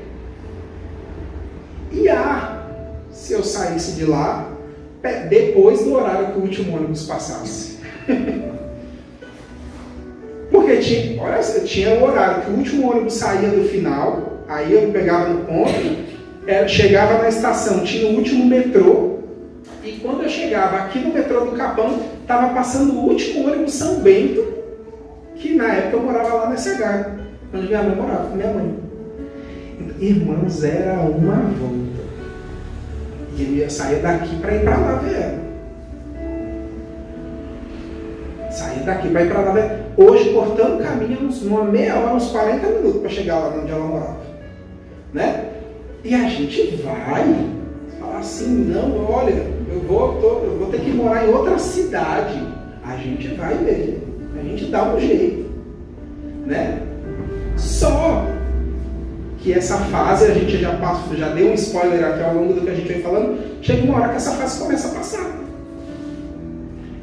E se eu saísse de lá, depois do horário que o último ônibus passasse. Porque tinha o horário que o último ônibus saía do final, aí eu pegava no ponto, chegava na estação, tinha o último metrô, e quando eu chegava aqui no metrô do Capão, estava passando o último ônibus São Bento, que na época eu morava lá na SH, onde minha mãe morava, com minha mãe. Irmãos, era uma volta. E eu ia sair daqui para ir para lá ver ela. Sair daqui para ir para lá ver ela. Hoje, cortando o caminho, uma meia hora, uns 40 minutos para chegar lá onde ela morava. Né? E a gente vai falar assim, não, olha, eu vou ter que morar em outra cidade. A gente vai ver. A gente dá um jeito. Né? Só que essa fase, a gente já deu um spoiler aqui ao longo do que a gente vem falando, chega uma hora que essa fase começa a passar.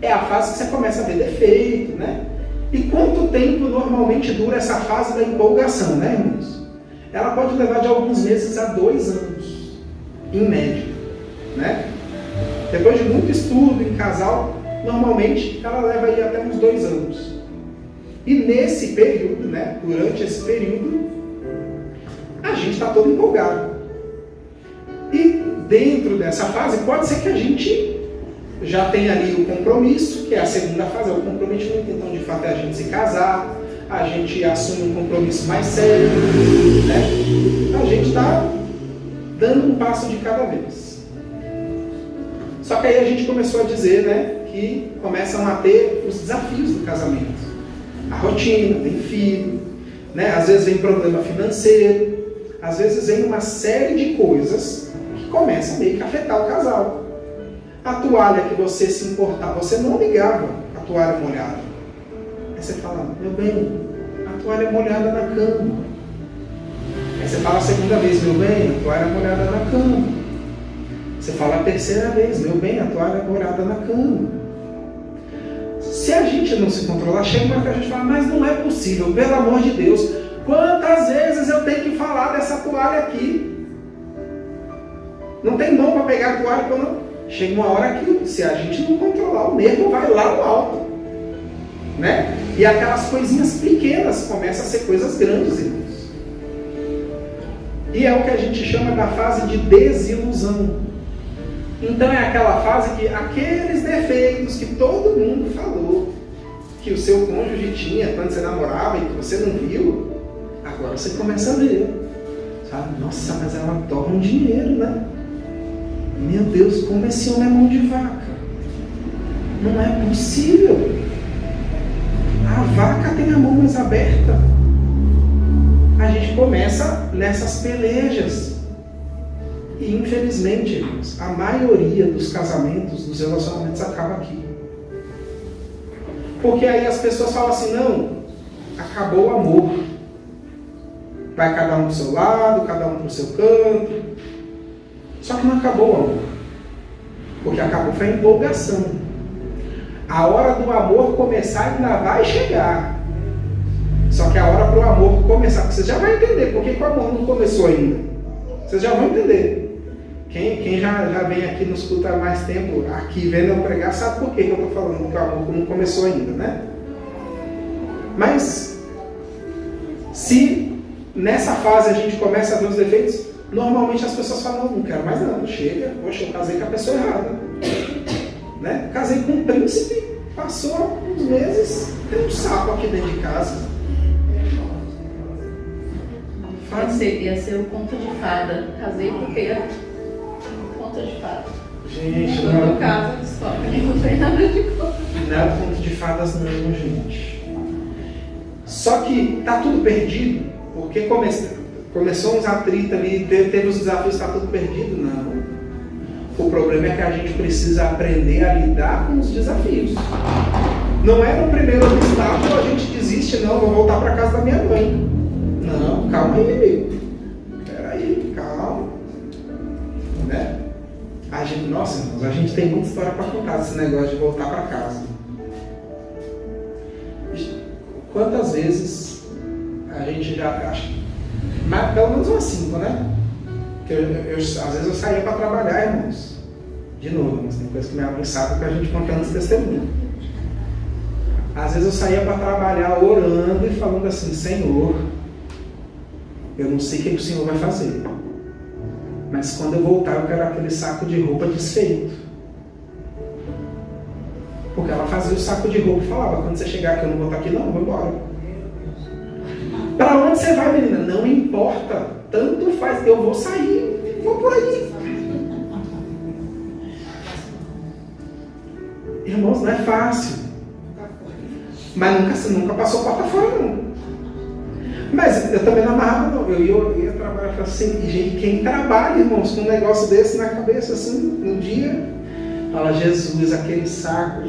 é a fase que você começa a ver defeito, né? E quanto tempo normalmente dura essa fase da empolgação, né, irmãos? Ela pode levar de alguns meses a 2 anos, em média, né? Depois de muito estudo em casal, normalmente ela leva aí até uns 2 anos. E nesse período, né, durante esse período, a gente está todo empolgado. E dentro dessa fase, pode ser que a gente já tenha ali o compromisso, que é a segunda fase, é o comprometimento. Então, de fato, é a gente se casar, a gente assume um compromisso mais sério, né? A gente está dando um passo de cada vez. Só que aí a gente começou a dizer, né, que começam a ter os desafios do casamento. A rotina, vem filho, né? Às vezes vem problema financeiro, às vezes vem uma série de coisas que começam meio que a afetar o casal. A toalha que você se importava, você não ligava a toalha molhada. Aí você fala, meu bem, a toalha é molhada na cama. Aí você fala a segunda vez, meu bem, a toalha é molhada na cama. Você fala a terceira vez, meu bem, a toalha é molhada na cama. Se a gente não se controlar, chega uma hora que a gente fala, mas não é possível, pelo amor de Deus, quantas vezes eu tenho que falar dessa toalha aqui? Não tem mão para pegar a toalha quando chega uma hora que, se a gente não controlar, o nervo vai lá no alto, né? E aquelas coisinhas pequenas começam a ser coisas grandes, irmãos. E é o que a gente chama da fase de desilusão. Então é aquela fase que aqueles defeitos que todo mundo falou que o seu cônjuge tinha quando você namorava e que você não viu, agora você começa a ver. Sabe? Nossa, mas ela torna um dinheiro, né? Meu Deus, como esse homem é mão de vaca. Não é possível. A vaca tem a mão mais aberta. A gente começa nessas pelejas. E infelizmente, irmãos, a maioria dos casamentos, dos relacionamentos acaba aqui. Porque aí as pessoas falam assim, não, acabou o amor. Vai cada um pro seu lado, cada um pro seu canto. Só que não acabou o amor. Porque acabou foi a empolgação. A hora do amor começar ainda vai chegar. Só que a hora para o amor começar, porque você já vai entender por que o amor não começou ainda. Vocês já vão entender. Quem já vem aqui nos cultos há mais tempo, aqui vendo eu pregar, sabe por que eu estou falando que o amor não começou ainda, né? Mas, se nessa fase a gente começa a ver os defeitos, normalmente as pessoas falam, não quero mais não, chega, poxa, eu casei com a pessoa errada. Né? Casei com um príncipe, passou uns meses, tem um sapo aqui dentro de casa. Ia ser o conto de fada. Casei porque conto de fada. Gente, quando não. casa, descobre que não tem nada de conto. Não é conto de fadas não, gente. Só que tá tudo perdido, porque começou uns atritos ali, teve os desafios, tá tudo perdido? Não. O problema é que a gente precisa aprender a lidar com os desafios. Não é no primeiro obstáculo a gente desiste, não, vou voltar para casa da minha mãe. Não, calma aí, amigo. Peraí, calma. Né? Nossa, irmãos, a gente tem muita história para contar desse negócio de voltar para casa. Quantas vezes a gente já acha, mas pelo menos umas 5, né? Porque às vezes eu saía para trabalhar, irmãos. De novo, mas tem coisa que minha mãe sabe que a gente conta nos testemunhos. Às vezes eu saía para trabalhar orando e falando assim, Senhor, eu não sei o que o Senhor vai fazer. Mas quando eu voltar, eu quero aquele saco de roupa desfeito. Porque ela fazia o saco de roupa e falava, quando você chegar aqui, eu não vou estar aqui não, eu vou embora. Para onde você vai, menina? Não importa. Tanto faz, eu vou sair, vou por aí. Irmãos, não é fácil. Mas nunca passou porta fora, não. Mas eu também não amarrava, não. Eu ia trabalhar assim, e gente, quem trabalha, irmãos, com um negócio desse na cabeça, assim, no dia, fala, Jesus, aquele saco,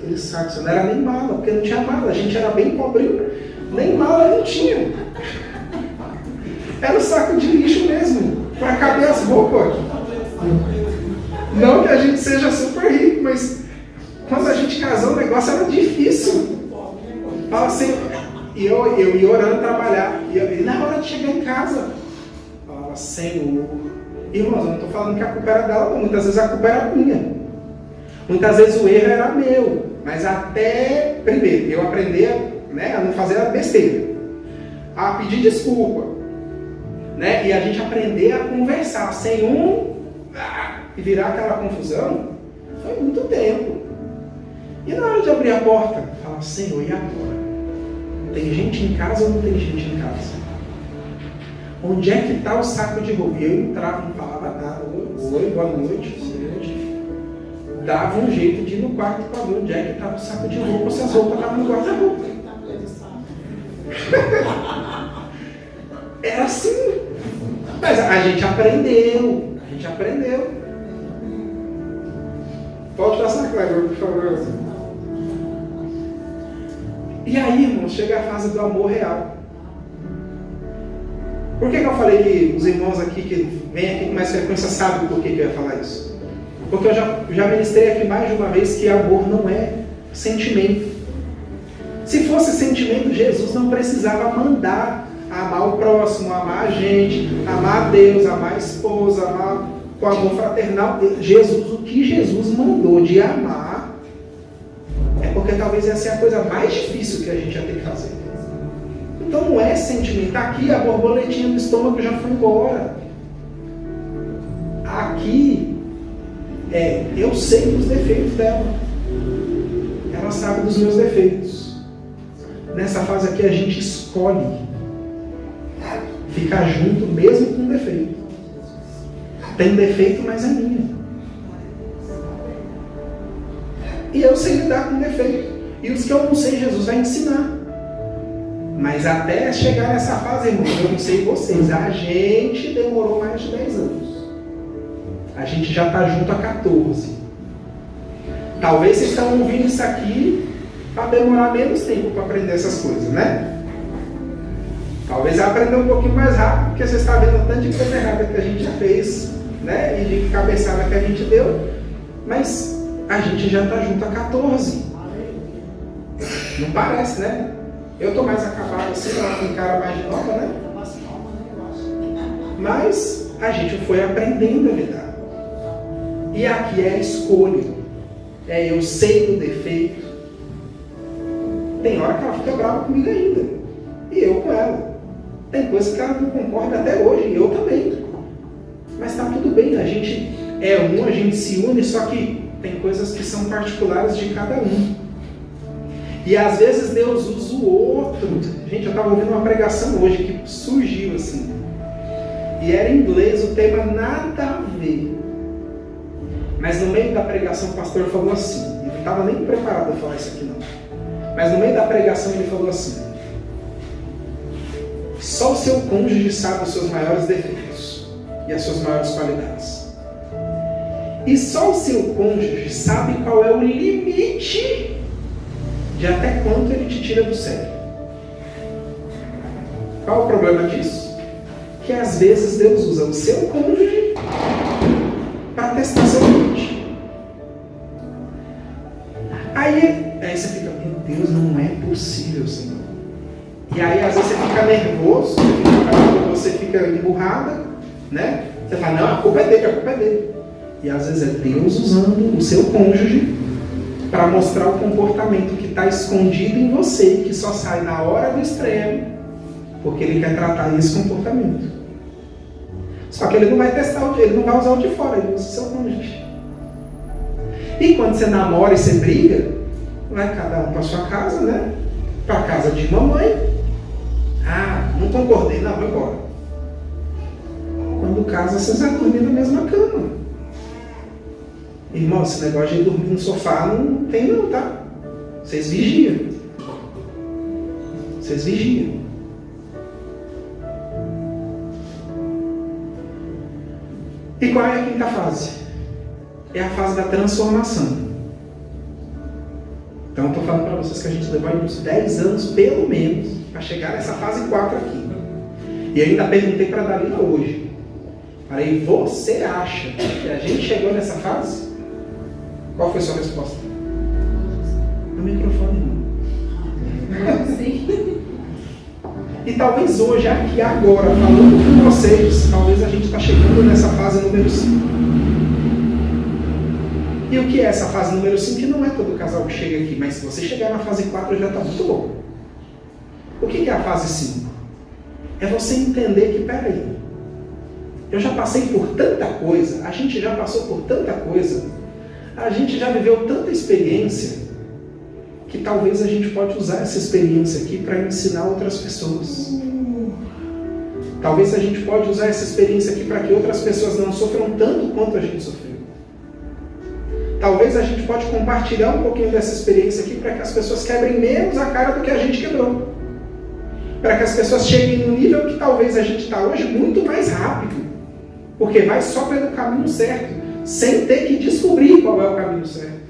isso não era nem mala, porque não tinha mala, a gente era bem pobrinho, nem mala não tinha. Era o saco de lixo mesmo, para caber as roupas. Não que a gente seja super rico, mas Quando a gente casou, o negócio era difícil. Fala assim, e eu ia orando trabalhar. E na hora de chegar em casa, falava, Senhor. Irmãos, eu não estou falando que a culpa era dela, não. Muitas vezes a culpa era minha. Muitas vezes o erro era meu. Mas até, primeiro, eu aprendi a não fazer a besteira. A pedir desculpa. Né? E a gente aprender a conversar sem e virar aquela confusão. Foi muito tempo. E na hora de abrir a porta, falar, Senhor, e agora? Tem gente em casa ou não tem gente em casa? Onde é que está o saco de roupa? E eu entrava, não falava nada. Oi, boa noite. Dava um jeito de ir no quarto para ver onde é que estava o saco de roupa, se as roupas estavam no guarda-roupa. Era assim. Mas a gente aprendeu. Pode passar, Cleber, por favor. E aí, irmãos, chega a fase do amor real. Por que eu falei que os irmãos aqui que vêm aqui com mais frequência sabem por que eu ia falar isso? Porque eu já ministrei aqui mais de uma vez que amor não é sentimento. Se fosse sentimento, Jesus não precisava mandar amar o próximo, amar a gente, amar a Deus, amar a esposa, amar com amor fraternal. O que Jesus mandou de amar é porque talvez essa é a coisa mais difícil que a gente ia ter que fazer. Então não é sentimento. Aqui a borboletinha do estômago já foi embora. Aqui eu sei dos defeitos dela. Ela sabe dos meus defeitos. Nessa fase aqui a gente escolhe ficar junto mesmo com defeito. Tem defeito, mas é minha. E eu sei lidar com defeito. E os que eu não sei, Jesus vai ensinar. Mas até chegar nessa fase, irmão, eu não sei vocês, a gente demorou mais de 10 anos. A gente já está junto há 14. Talvez vocês estão ouvindo isso aqui para demorar menos tempo para aprender essas coisas, né? Talvez aprenda um pouquinho mais rápido, porque você está vendo o tanto de coisa errada que a gente fez, né? E de cabeçada que a gente deu. Mas a gente já está junto há 14. Não parece, né? Eu estou mais acabado assim, ela tem cara mais de nova, né? Mas a gente foi aprendendo a lidar. E aqui é a escolha. Eu sei do defeito. Tem hora que ela fica brava comigo ainda. E eu com ela. Tem coisas que ela não concorda até hoje, e eu também. Mas está tudo bem, a gente a gente se une, só que tem coisas que são particulares de cada um. E às vezes Deus usa o outro. Gente, eu estava ouvindo uma pregação hoje que surgiu assim. E era em inglês, o tema nada a ver. Mas no meio da pregação o pastor falou assim. Eu não estava nem preparado para falar isso aqui não. Mas no meio da pregação ele falou assim. Só o seu cônjuge sabe os seus maiores defeitos e as suas maiores qualidades. E só o seu cônjuge sabe qual é o limite de até quanto ele te tira do sério. Qual o problema disso? Que às vezes Deus usa o seu cônjuge para testar seu limite. Aí você fica, meu Deus, não é possível, Senhor. E aí às vezes você fica nervoso, você fica emburrada, né? Você fala, não, a culpa é dele, E às vezes é Deus usando o seu cônjuge para mostrar o comportamento que está escondido em você e que só sai na hora do extremo, porque ele quer tratar esse comportamento. Só que ele não vai testar, ele não vai usar o de fora, ele usa o seu cônjuge. E quando você namora e você briga, vai cada um para sua casa, né? Para a casa de mamãe. Ah, não concordei, não, vou embora. Quando casa, vocês vão dormir na mesma cama. Irmão, esse negócio de dormir no sofá não tem não, tá? Vocês vigiam. E qual é a quinta fase? É a fase da transformação. Então eu estou falando para vocês que a gente levou uns 10 anos, pelo menos, para chegar nessa fase 4 aqui. E eu ainda perguntei para a Dalila hoje. Falei, você acha que a gente chegou nessa fase? Qual foi a sua resposta? No microfone não. Sim. E talvez hoje, aqui agora, falando com vocês, talvez a gente está chegando nessa fase número 5. E o que é essa fase número 5? Que não é todo casal que chega aqui, mas se você chegar na fase 4 já está muito bom. O que é a fase 5? É você entender que, peraí, eu já passei por tanta coisa, a gente já passou por tanta coisa, a gente já viveu tanta experiência, que talvez a gente pode usar essa experiência aqui para ensinar outras pessoas. Talvez a gente pode usar essa experiência aqui para que outras pessoas não sofram tanto quanto a gente sofreu. Talvez a gente pode compartilhar um pouquinho dessa experiência aqui para que as pessoas quebrem menos a cara do que a gente quebrou. Para que as pessoas cheguem no nível que talvez a gente está hoje muito mais rápido. Porque vai só pelo caminho certo, sem ter que descobrir qual é o caminho certo.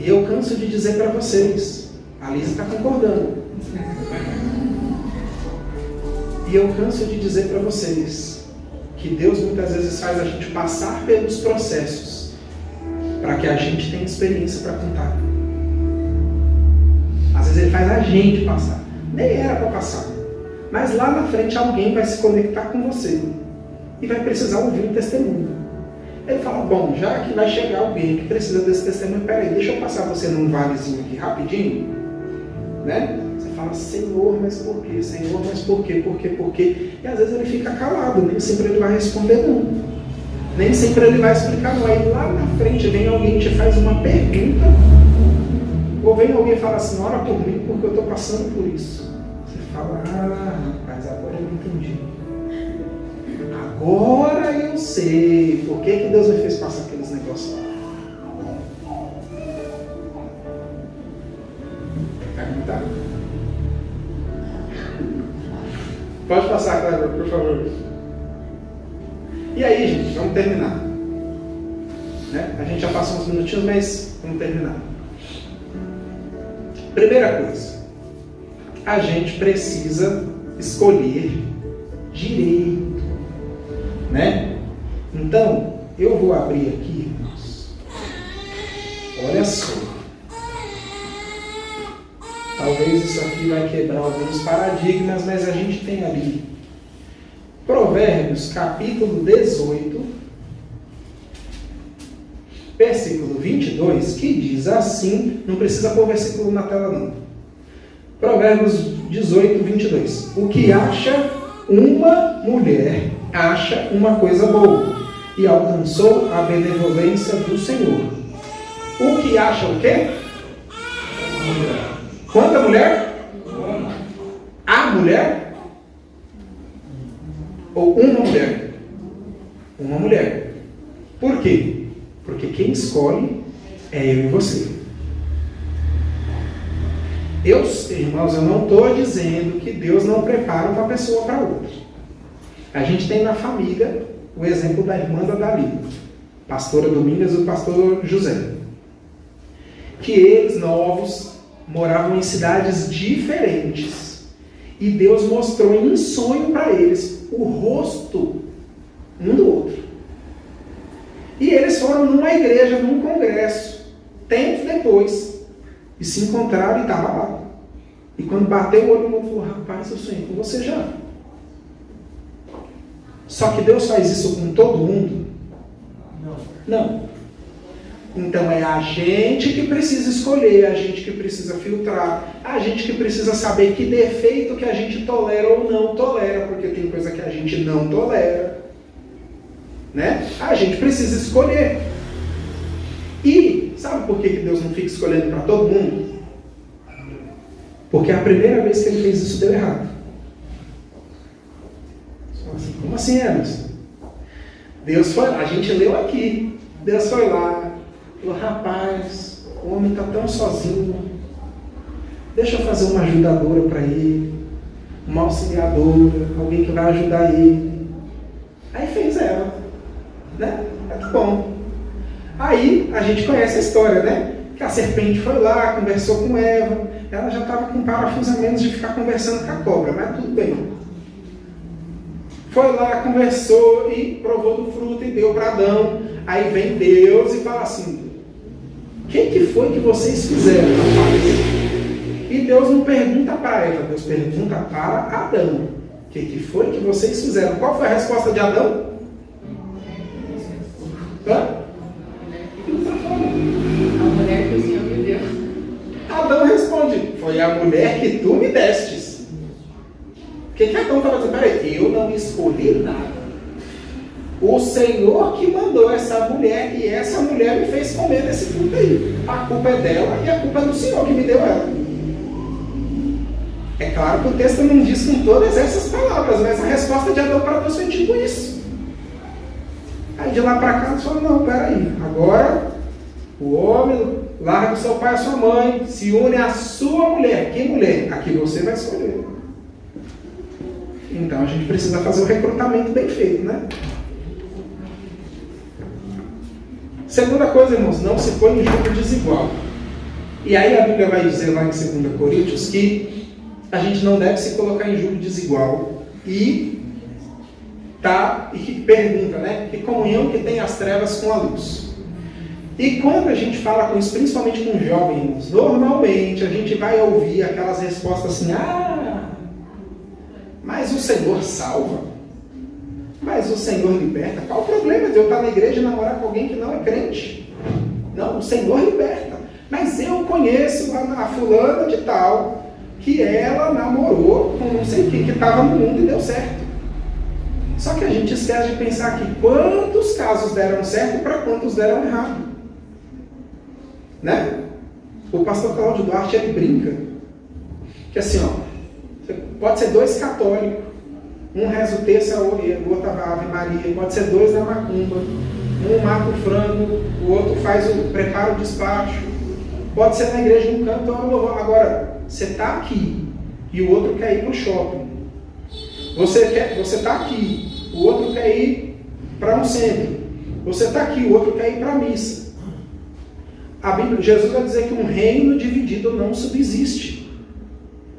E eu canso de dizer para vocês, a Lisa está concordando. E eu canso de dizer para vocês que Deus muitas vezes faz a gente passar pelos processos para que a gente tenha experiência para contar. Às vezes Ele faz a gente passar. Nem era para passar. Mas lá na frente alguém vai se conectar com você e vai precisar ouvir um testemunho. Ele fala, bom, já que vai chegar alguém que precisa desse testemunho, peraí, deixa eu passar você num valezinho aqui rapidinho, né? Você fala, Senhor, mas por quê? Senhor, mas por quê? Por quê? Por quê? E às vezes ele fica calado, nem sempre ele vai responder não. Nem sempre ele vai explicar não. Aí lá na frente vem alguém e te faz uma pergunta, ou vem alguém e fala assim, ora por mim porque eu estou passando por isso. Você fala, rapaz, agora eu entendi. Agora eu sei por que Deus me fez passar aqueles negócios lá. Perguntar? Pode passar, Clara, por favor. E aí, gente, vamos terminar. Né? A gente já passou uns minutinhos, mas vamos terminar. Primeira coisa, a gente precisa escolher direito. Né? Então, eu vou abrir aqui, irmãos. Olha só. Talvez isso aqui vai quebrar alguns paradigmas, mas a gente tem ali Provérbios, capítulo 18, versículo 22, que diz assim, não precisa pôr o versículo na tela não. Provérbios 18, 22. O que acha uma mulher acha uma coisa boa e alcançou a benevolência do Senhor. O que acha o quê? Quanta mulher? A mulher? Ou uma mulher? Uma mulher. Por quê? Porque quem escolhe é eu e você. Irmãos, eu não estou dizendo que Deus não prepara uma pessoa para outra. A gente tem na família o exemplo da irmã da Dali, pastora Domingas e o pastor José. Que eles, novos, moravam em cidades diferentes. E Deus mostrou em sonho para eles o rosto um do outro. E eles foram numa igreja, num congresso, tempos depois, e se encontraram e estavam lá. E quando bateu o olho no outro, falou, rapaz, eu sonhei com você já. Só que Deus faz isso com todo mundo? Não. Então é a gente que precisa escolher, a gente que precisa filtrar, a gente que precisa saber que defeito que a gente tolera ou não tolera, porque tem coisa que a gente não tolera. Né? A gente precisa escolher. E sabe por que Deus não fica escolhendo para todo mundo? Porque a primeira vez que ele fez isso deu errado. Assim, como assim, Emerson? Deus foi lá, a gente leu aqui. Deus foi lá, falou, rapaz, o homem está tão sozinho. Deixa eu fazer uma ajudadora para ele, uma auxiliadora, alguém que vai ajudar ele. Aí fez ela. Né? É que bom. Aí a gente conhece a história, né? Que a serpente foi lá, conversou com Eva, ela já estava com parafuso a menos de ficar conversando com a cobra, mas tudo bem. foi lá, conversou e provou do fruto e deu para Adão. Aí vem Deus e fala assim: o que foi que vocês fizeram, rapaz? E Deus não pergunta para Eva, Deus pergunta para Adão: o que foi que vocês fizeram? Qual foi a resposta de Adão? Hã? A mulher que o Senhor me deu. Adão responde: foi a mulher que tu me destes. O que Adão estava dizendo? Peraí, eu não escolhi nada. O Senhor que mandou essa mulher, e essa mulher me fez comer desse fruto aí. A culpa é dela e a culpa é do Senhor que me deu ela. É claro que o texto não diz com todas essas palavras, mas a resposta de Adão para Deus foi tipo isso. Aí de lá para cá, Deus falou: não, peraí, agora o homem larga o seu pai e a sua mãe, se une à sua mulher. Que mulher? A que você vai escolher. Então a gente precisa fazer o recrutamento bem feito, né? Segunda coisa, irmãos, não se põe em julgo desigual. E aí a Bíblia vai dizer lá em 2 Coríntios que a gente não deve se colocar em julgo desigual. E que pergunta, né? Que comunhão que tem as trevas com a luz. E quando a gente fala com isso, principalmente com jovens, normalmente a gente vai ouvir aquelas respostas assim: mas o Senhor salva? Mas o Senhor liberta? Qual o problema de eu estar na igreja e namorar com alguém que não é crente? Não, o Senhor liberta. Mas eu conheço a fulana de tal, que ela namorou com não sei quem que estava no mundo e deu certo. Só que a gente esquece de pensar que quantos casos deram certo para quantos deram errado. Né? O pastor Cláudio Duarte, ele brinca que assim, pode ser 2 católicos, um reza o terço, o outro a Ave Maria, pode ser 2 na macumba, um mata o frango, o outro prepara o despacho, pode ser na igreja um canto, agora você está aqui e o outro quer ir para o shopping, você está aqui, o outro quer ir para um centro, você está aqui, o outro quer ir para a missa. A Bíblia, Jesus vai dizer que um reino dividido não subsiste.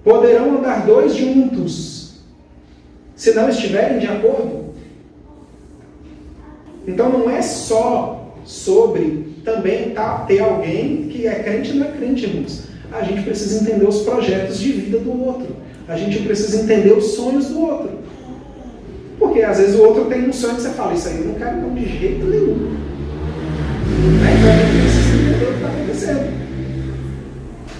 Poderão andar 2 juntos, se não estiverem de acordo. Então não é só sobre também ter alguém que é crente e não é crente, irmãos. A gente precisa entender os projetos de vida do outro. A gente precisa entender os sonhos do outro. Porque às vezes o outro tem um sonho que você fala: isso aí eu não quero não, de jeito nenhum. Então a gente precisa entender o que está acontecendo.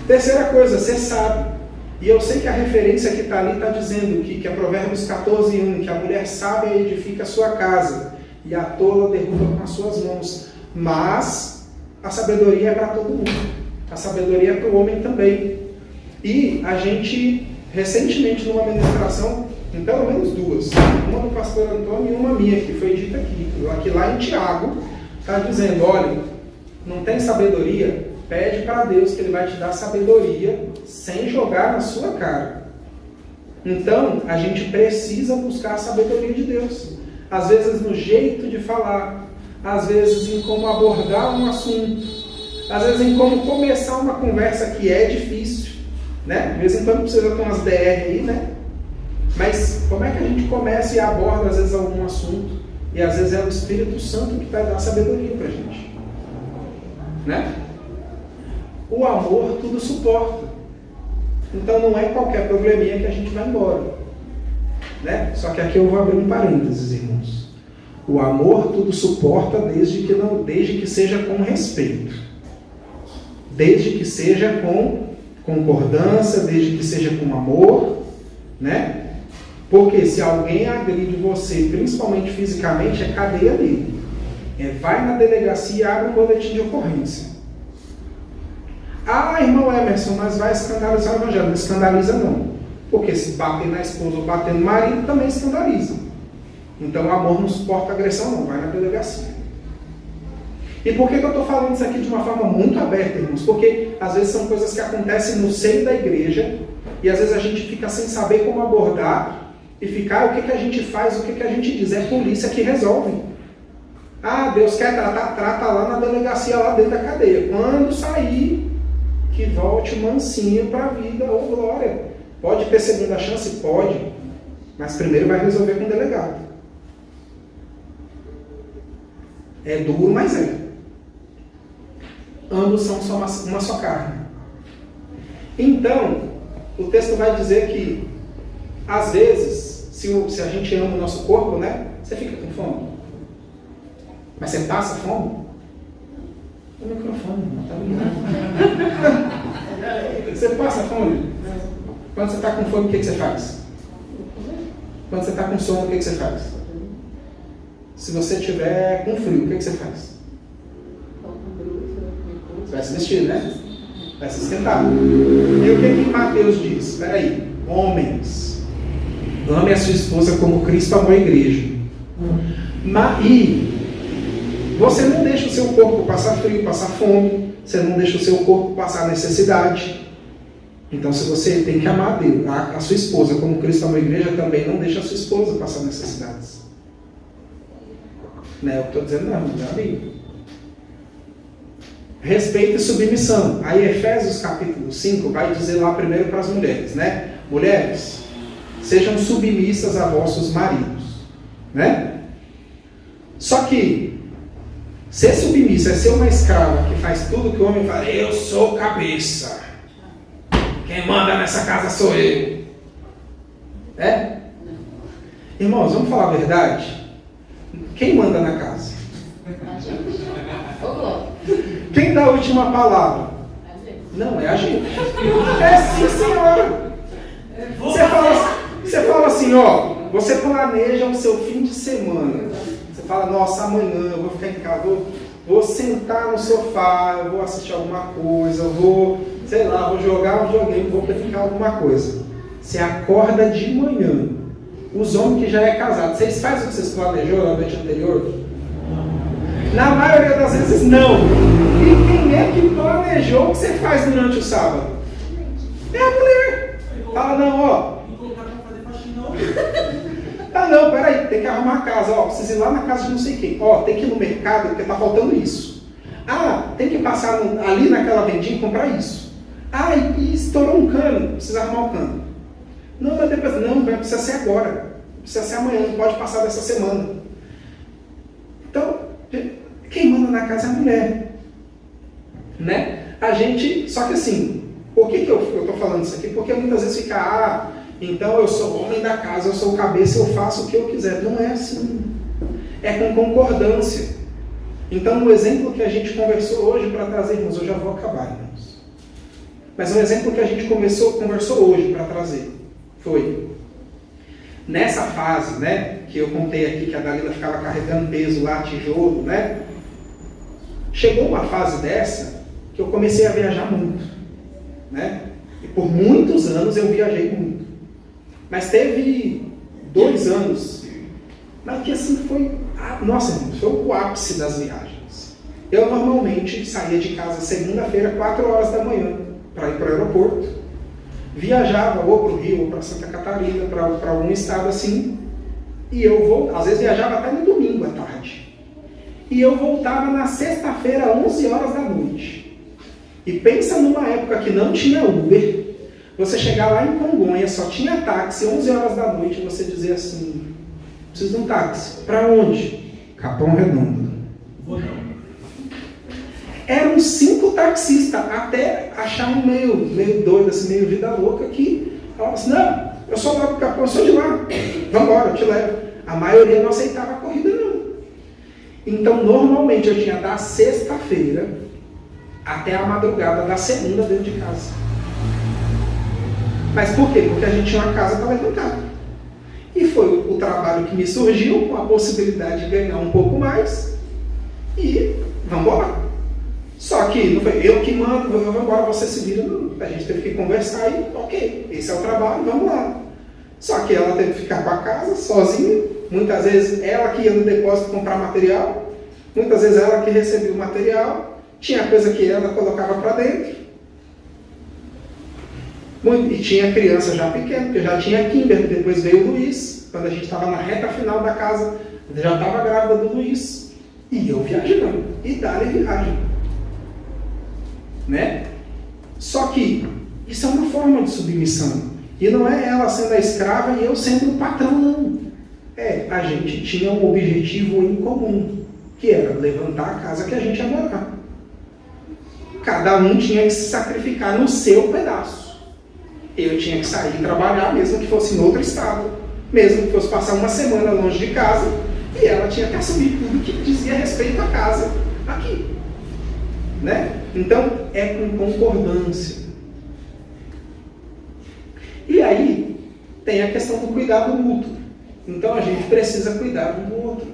Terceira coisa, ser sábio. E eu sei que a referência que está ali está dizendo que é Provérbios 14:1, que a mulher sábia edifica a sua casa e a tola derruba com as suas mãos. Mas a sabedoria é para todo mundo. A sabedoria é para o homem também. E a gente, recentemente, numa ministração, em pelo menos 2, uma do pastor Antônio e uma minha, que foi dita aqui lá em Tiago, está dizendo: olha, não tem sabedoria? Pede para Deus que Ele vai te dar sabedoria sem jogar na sua cara. Então, a gente precisa buscar a sabedoria de Deus. Às vezes no jeito de falar, às vezes em como abordar um assunto, às vezes em como começar uma conversa que é difícil, né? De vez em quando precisa ter umas DR aí, né? Mas como é que a gente começa e aborda às vezes algum assunto? E às vezes é o Espírito Santo que vai dar sabedoria para a gente, né? O amor tudo suporta. Então não é qualquer probleminha que a gente vai embora, né? Só que aqui eu vou abrir um parênteses, irmãos. O amor tudo suporta desde que seja com respeito, desde que seja com concordância, desde que seja com amor, né? Porque se alguém agride você, principalmente fisicamente, é cadeia dele. Vai na delegacia e abre um boletim de ocorrência. Ah, irmão Emerson, mas vai escandalizar o evangelho. Não escandaliza não. Porque se bater na esposa ou bater no marido, também escandaliza. Então o amor não suporta agressão não, vai na delegacia. E por que eu estou falando isso aqui de uma forma muito aberta, irmãos? Porque às vezes são coisas que acontecem no seio da igreja, e às vezes a gente fica sem saber como abordar, e ficar, o que a gente faz, o que a gente diz, é polícia que resolve. Ah, Deus quer tratar, trata lá na delegacia, lá dentro da cadeia. Quando sair, que volte mansinho para a vida, ou glória. Pode ter segunda chance? Pode. Mas primeiro vai resolver com o delegado. É duro, mas é. Ambos são só uma só carne. Então, o texto vai dizer que, às vezes, se a gente ama o nosso corpo, né? Você fica com fome. Mas você passa fome? O microfone, não tá ligado. Você passa fome? Quando você está com fome, o que você faz? Quando você está com sono, o que você faz? Se você estiver com frio, o que você faz? Você vai se vestir, né? Vai se esquentar. E o que Mateus diz? Espera aí. Homens, ame a sua esposa como Cristo amou a igreja. E você não deixa o seu corpo passar frio, passar fome. Você não deixa o seu corpo passar necessidade. Então, se você tem que amar a Deus, a sua esposa como Cristo amou a igreja, também não deixa a sua esposa passar necessidades. Não é o que eu estou dizendo, não, meu amigo. Respeito e submissão. Aí Efésios capítulo 5 vai dizer lá primeiro para as mulheres, né? Mulheres, sejam submissas a vossos maridos, né? Só que ser submissa é ser uma escrava que faz tudo que o homem fala. Eu sou cabeça. Quem manda nessa casa sou eu. É? Irmãos, vamos falar a verdade? Quem manda na casa? A gente. Ô, Glória. Quem dá a última palavra? Não, é a gente. É sim, senhora. Você fala assim, ó, você planeja o seu fim de semana. Você fala, nossa, amanhã eu vou ficar em casa, vou sentar no sofá, eu vou assistir alguma coisa, eu vou, sei lá, vou jogar um videogame, vou brincar alguma coisa. Você acorda de manhã. Os homens que já é casado, vocês fazem o que vocês planejou na noite anterior? Na maioria das vezes, não. E quem é que planejou o que você faz durante o sábado? É a mulher. Fala, não, ó. Ah, não, peraí, tem que arrumar a casa, ó. Precisa ir lá na casa de não sei quem. Ó, tem que ir no mercado porque tá faltando isso. Ah, tem que passar ali naquela vendinha e comprar isso. Ah, e estourou um cano, precisa arrumar o cano. Não, mas depois, não, precisa ser agora. Precisa ser amanhã, não pode passar dessa semana. Então, quem manda na casa é a mulher. Né? A gente, só que assim, por que eu estou falando isso aqui? Porque muitas vezes fica, então eu sou o homem da casa, eu sou o cabeça, eu faço o que eu quiser. Não é assim. É com concordância. Então, no exemplo que a gente conversou hoje para trazer, irmãos, eu já vou acabar, irmãos. Mas um exemplo que a gente conversou hoje para trazer foi, nessa fase, né, que eu contei aqui que a Dalila ficava carregando peso lá, tijolo, né? Chegou uma fase dessa que eu comecei a viajar muito, né? E por muitos anos eu viajei muito. Mas teve 2 anos, mas que assim foi, nossa, foi o ápice das viagens. Eu normalmente saía de casa segunda-feira, 4 horas da manhã, para ir para o aeroporto. Viajava ou para o Rio, ou para Santa Catarina, para algum estado assim. E eu voltava, às vezes viajava até no domingo à tarde. E eu voltava na sexta-feira, 11 horas da noite. E pensa numa época que não tinha Uber, você chegar lá em Congonha, só tinha táxi, 11 horas da noite, e você dizer assim, preciso de um táxi. Para onde? Capão Redondo. Vou não. Eram 5 taxistas, até achar um meio doido, assim, meio vida louca, que falava assim, não, eu sou lá do Capão, eu sou de lá, vambora, eu te levo. A maioria não aceitava a corrida, não. Então, normalmente, eu tinha da sexta-feira até a madrugada da segunda dentro de casa. Mas por quê? Porque a gente tinha uma casa para levantar. E foi o trabalho que me surgiu, com a possibilidade de ganhar um pouco mais, e vamos embora. Só que não foi eu que mando, vamos embora, você se vira. Não. A gente teve que conversar e, ok, esse é o trabalho, vamos lá. Só que ela teve que ficar com a casa, sozinha. Muitas vezes ela que ia no depósito comprar material, muitas vezes ela que recebia o material, tinha coisa que ela colocava para dentro. E tinha criança já pequena, porque já tinha Kimber, depois veio o Luiz, quando a gente estava na reta final da casa, já estava grávida do Luiz. E eu viajando, e dali viagem. Né? Só que isso é uma forma de submissão. E não é ela sendo a escrava e eu sendo o patrão, não. A gente tinha um objetivo em comum, que era levantar a casa que a gente ia morar. Cada um tinha que se sacrificar no seu pedaço. Eu tinha que sair e trabalhar, mesmo que fosse em outro estado, mesmo que fosse passar uma semana longe de casa, e ela tinha que assumir tudo que dizia respeito à casa aqui. Né? Então, é com concordância. E aí, tem a questão do cuidado mútuo. Então, a gente precisa cuidar um do outro.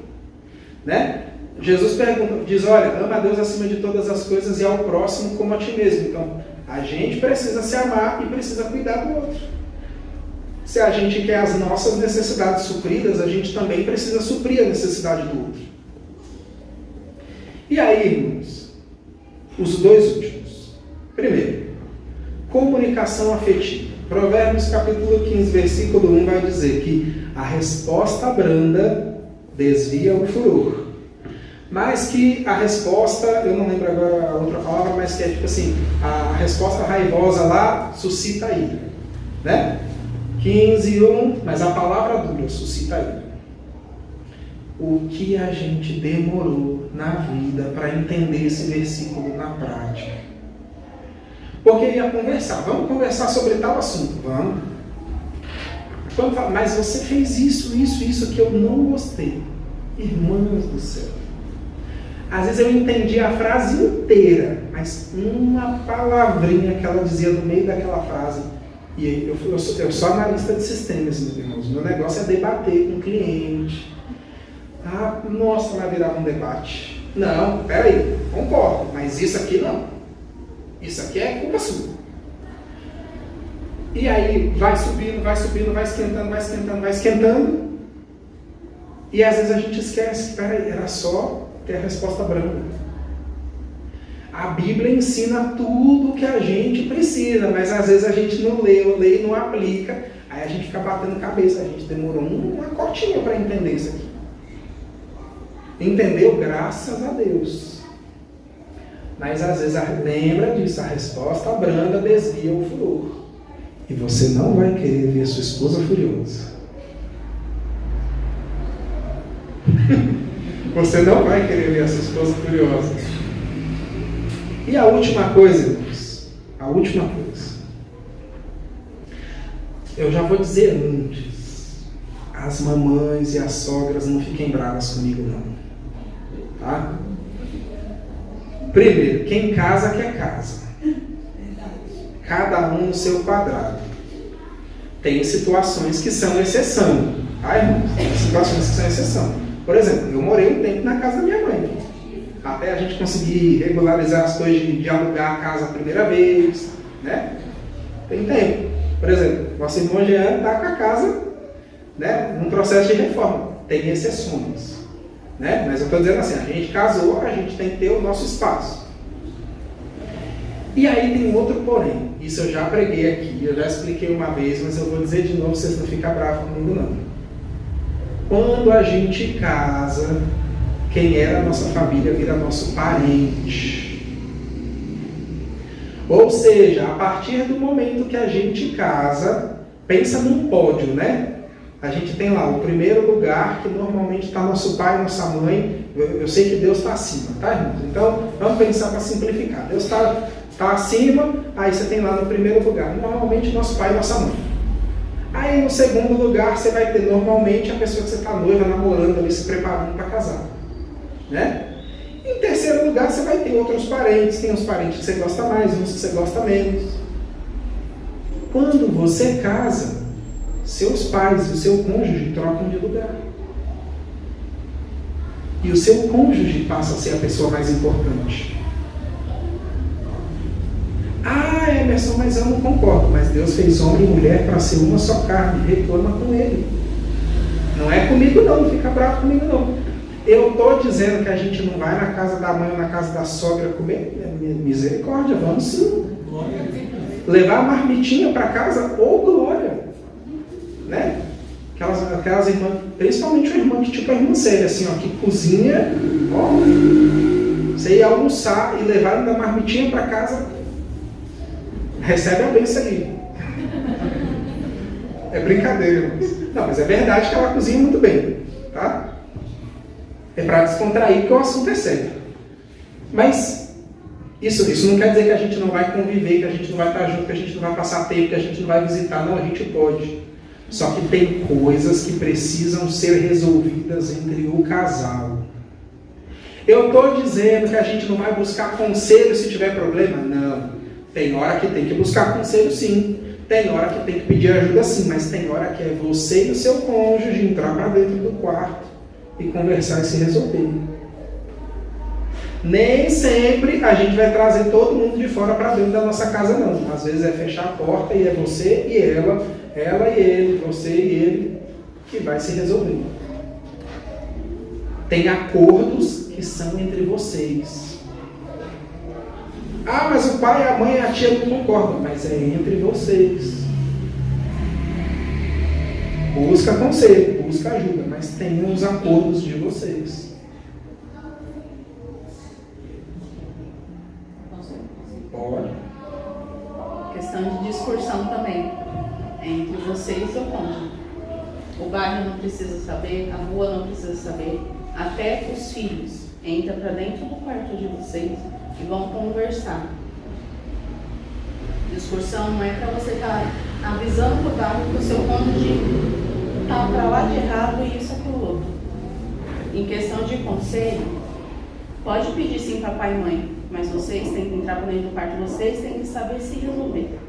Né? Jesus pergunta, diz, olha, ama a Deus acima de todas as coisas e ao próximo como a ti mesmo. Então, a gente precisa se amar e precisa cuidar do outro. Se a gente quer as nossas necessidades supridas, a gente também precisa suprir a necessidade do outro. E aí, irmãos, os dois últimos. Primeiro, comunicação afetiva. Provérbios capítulo 15, versículo 1 vai dizer que a resposta branda desvia o furor. Mas que a resposta, eu não lembro agora a outra palavra, mas que é tipo assim, a resposta raivosa lá suscita ira. Né? 15:1, mas a palavra dura suscita ira. O que a gente demorou na vida para entender esse versículo na prática? Porque ia conversar, vamos conversar sobre tal assunto, vamos. Quando fala, mas você fez isso que eu não gostei. Irmãos do céu. Às vezes eu entendi a frase inteira, mas uma palavrinha que ela dizia no meio daquela frase. E eu sou analista de sistemas, meus irmãos. Meu negócio é debater com o cliente. Nossa, vai virar um debate. Não, peraí, concordo, mas isso aqui não. Isso aqui é culpa sua. E aí vai subindo, vai esquentando. E às vezes a gente esquece, peraí, era só ter a resposta branca. A Bíblia ensina tudo o que a gente precisa, mas às vezes a gente não lê e não aplica, aí a gente fica batendo cabeça. A gente demorou uma cotinha para entender isso aqui. Entendeu? Graças a Deus. Mas às vezes, lembra disso, a resposta branda desvia o furor. E você não vai querer ver a sua esposa furiosa. Você não vai querer ver a sua esposa furiosa. E a última coisa, irmãos, eu já vou dizer antes, as mamães e as sogras não fiquem bravas comigo não, tá? Primeiro, quem casa quer casa. Cada um no seu quadrado. Tem situações que são exceção, tá, irmãos? Tem situações que são exceção. Por exemplo, eu morei um tempo na casa da minha mãe. Até a gente conseguir regularizar as coisas de alugar a casa a primeira vez, né? Tem tempo. Por exemplo, nosso irmão Jean está com a casa, né, num processo de reforma. Tem exceções, né? Mas eu estou dizendo assim, a gente casou, a gente tem que ter o nosso espaço. E aí tem outro porém. Isso eu já preguei aqui, eu já expliquei uma vez, mas eu vou dizer de novo, vocês não ficam bravos comigo não. Quando a gente casa, quem era a nossa família vira nosso parente. Ou seja, a partir do momento que a gente casa, pensa num pódio, né? A gente tem lá o primeiro lugar, que normalmente está nosso pai e nossa mãe. Eu sei que Deus está acima, tá, irmãos? Então, vamos pensar para simplificar. Deus está acima, aí você tem lá no primeiro lugar, normalmente nosso pai e nossa mãe. Aí no segundo lugar, você vai ter normalmente a pessoa que você está noiva, namorando ali, se preparando para casar. Né? Em terceiro lugar, você vai ter outros parentes. Tem uns parentes que você gosta mais, uns que você gosta menos. Quando você casa, seus pais e o seu cônjuge trocam de lugar. E o seu cônjuge passa a ser a pessoa mais importante. Emerson, mas eu não concordo. Mas Deus fez homem e mulher para ser uma só carne. Reclama com ele. Não é comigo não, não fica bravo comigo não. Eu estou dizendo que a gente não vai na casa da mãe ou na casa da sogra comer. Misericórdia, vamos sim. Levar a marmitinha para casa, ou glória. Né? Aquelas irmãs, principalmente uma irmã que tipo a irmã séria, assim, ó, que cozinha, ó, você ir almoçar e levar ainda a marmitinha para casa, recebe a bênção aí. É brincadeira, irmãos. Não, mas é verdade que ela cozinha muito bem, tá? É para descontrair, porque o assunto é sério. Mas isso não quer dizer que a gente não vai conviver, que a gente não vai estar junto, que a gente não vai passar tempo, que a gente não vai visitar. Não, a gente pode. Só que tem coisas que precisam ser resolvidas entre o casal. Eu estou dizendo que a gente não vai buscar conselho se tiver problema? Não. Tem hora que tem que buscar conselho, sim. Tem hora que tem que pedir ajuda, sim. Mas tem hora que é você e o seu cônjuge entrar para dentro do quarto e conversar e se resolver. Nem sempre a gente vai trazer todo mundo de fora para dentro da nossa casa, não. Às vezes é fechar a porta e é você e ela e ele, você e ele, que vai se resolver. Tem acordos que são entre vocês. Ah, mas o pai, a mãe e a tia não concordam. Mas é entre vocês. Busca conselho, busca ajuda, mas tenham os acordos de vocês. Pode. Questão de discussão também. É entre você e seu cônjuge. O bairro não precisa saber, a rua não precisa saber. Até os filhos entram para dentro do quarto de vocês e vão conversar. Discussão não é para você estar avisando para o bairro que o seu cônjuge está para lá de errado e isso é para o outro. Em questão de conselho, pode pedir sim para pai e mãe, mas vocês têm que entrar para dentro do quarto, vocês têm que saber se resolver.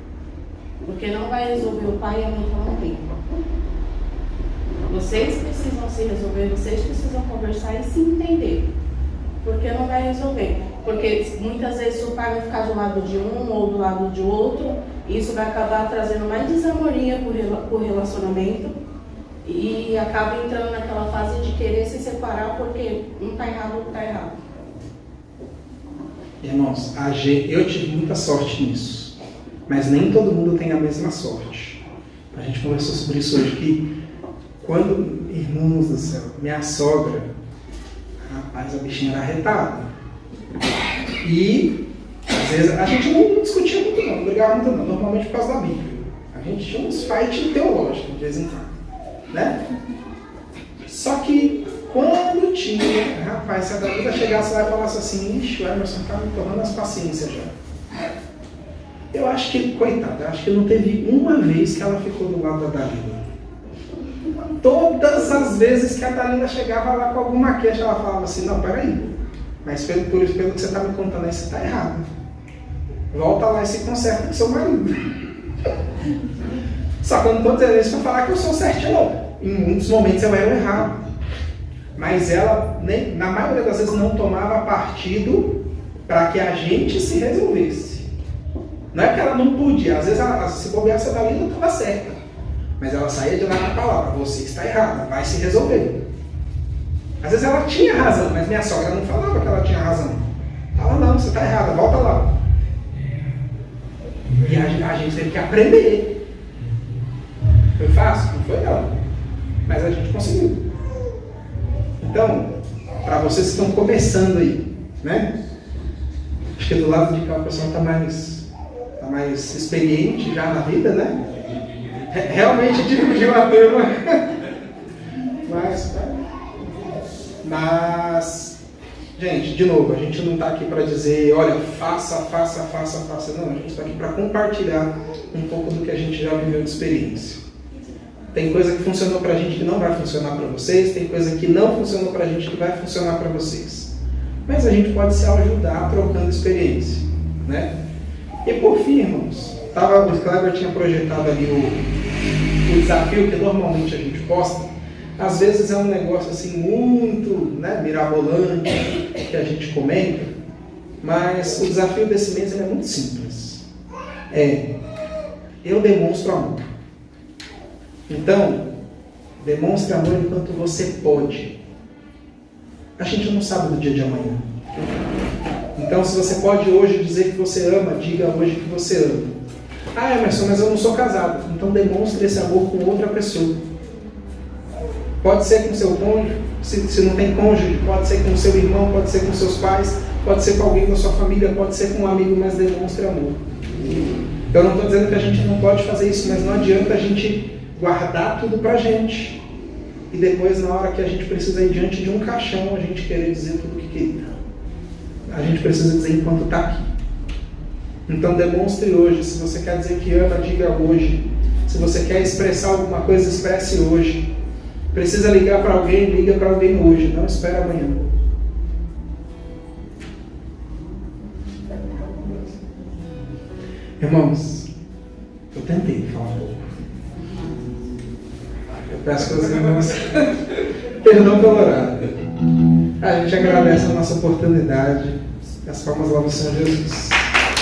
Porque não vai resolver o pai e a mãe que não tem. Vocês precisam se resolver, vocês precisam conversar e se entender. Porque não vai resolver. Porque muitas vezes o pai vai ficar do lado de um ou do lado de outro, e isso vai acabar trazendo mais desamoria para o relacionamento e acaba entrando naquela fase de querer se separar porque um está errado, outro está errado. Irmãos, eu tive muita sorte nisso, mas nem todo mundo tem a mesma sorte. A gente conversou sobre isso hoje, que quando, irmãos do céu, minha sogra, rapaz, a bichinha era arretada. E, às vezes, a gente não discutia muito não brigava muito não, normalmente por causa da Bíblia. A gente tinha uns fight teológicos, de vez em quando, né? Só que, quando tinha, rapaz, se a Dalila chegasse lá e falasse assim, ixi, o Emerson tá me tornando as paciências já. Eu acho que, coitada, eu acho que não teve uma vez que ela ficou do lado da Dalila. Todas as vezes que a Dalila chegava lá com alguma queixa, ela falava assim, não, peraí, mas pelo que você está me contando aí, você está errado. Volta lá e se conserta com seu marido. Só que eu não estou dizendo isso para falar que eu sou certinho, não. Em muitos momentos eu era o errado. Mas ela, na maioria das vezes, não tomava partido para que a gente se resolvesse. Não é que ela não podia, às vezes se bobeasse a Dalila estava certa. Mas ela saía de lá com a palavra, você está errada, vai se resolver. Às vezes ela tinha razão, mas minha sogra não falava que ela tinha razão. Fala, não, você está errada, volta lá. E a gente teve que aprender. Foi fácil? Não foi não. Mas a gente conseguiu. Então, para vocês que estão começando aí, né? Acho que do lado de cá o pessoal está mais experiente já na vida, né? Realmente dividiu a turma. Mas, gente, de novo, a gente não está aqui para dizer, olha, faça. Não, a gente está aqui para compartilhar um pouco do que a gente já viveu de experiência. Tem coisa que funcionou para a gente que não vai funcionar para vocês, tem coisa que não funcionou para a gente que vai funcionar para vocês. Mas a gente pode se ajudar trocando experiência, né? E por fim, irmãos, o Kleber tinha projetado ali o desafio que normalmente a gente posta. Às vezes é um negócio assim muito, né, mirabolante, que a gente comenta, mas o desafio desse mês é muito simples. Eu demonstro amor. Então, demonstre amor enquanto você pode. A gente não sabe do dia de amanhã. Então, se você pode hoje dizer que você ama, diga hoje que você ama. Ah, Emerson, mas eu não sou casado. Então demonstre esse amor com outra pessoa. Pode ser com seu cônjuge, se não tem cônjuge, pode ser com seu irmão, pode ser com seus pais, pode ser com alguém da sua família, pode ser com um amigo, mas demonstre amor. Eu não estou dizendo que a gente não pode fazer isso, mas não adianta a gente guardar tudo pra gente. E depois, na hora que a gente precisa ir diante de um caixão, a gente querer dizer tudo o que quer. A gente precisa dizer enquanto está aqui. Então demonstre hoje. Se você quer dizer que ama, diga hoje. Se você quer expressar alguma coisa, expresse hoje. Precisa ligar para alguém, liga para alguém hoje. Não espera amanhã. Irmãos, eu tentei falar um pouco. Eu peço que os irmãos perdão pelo horário. A gente agradece a nossa oportunidade. As palmas lá do Senhor Jesus.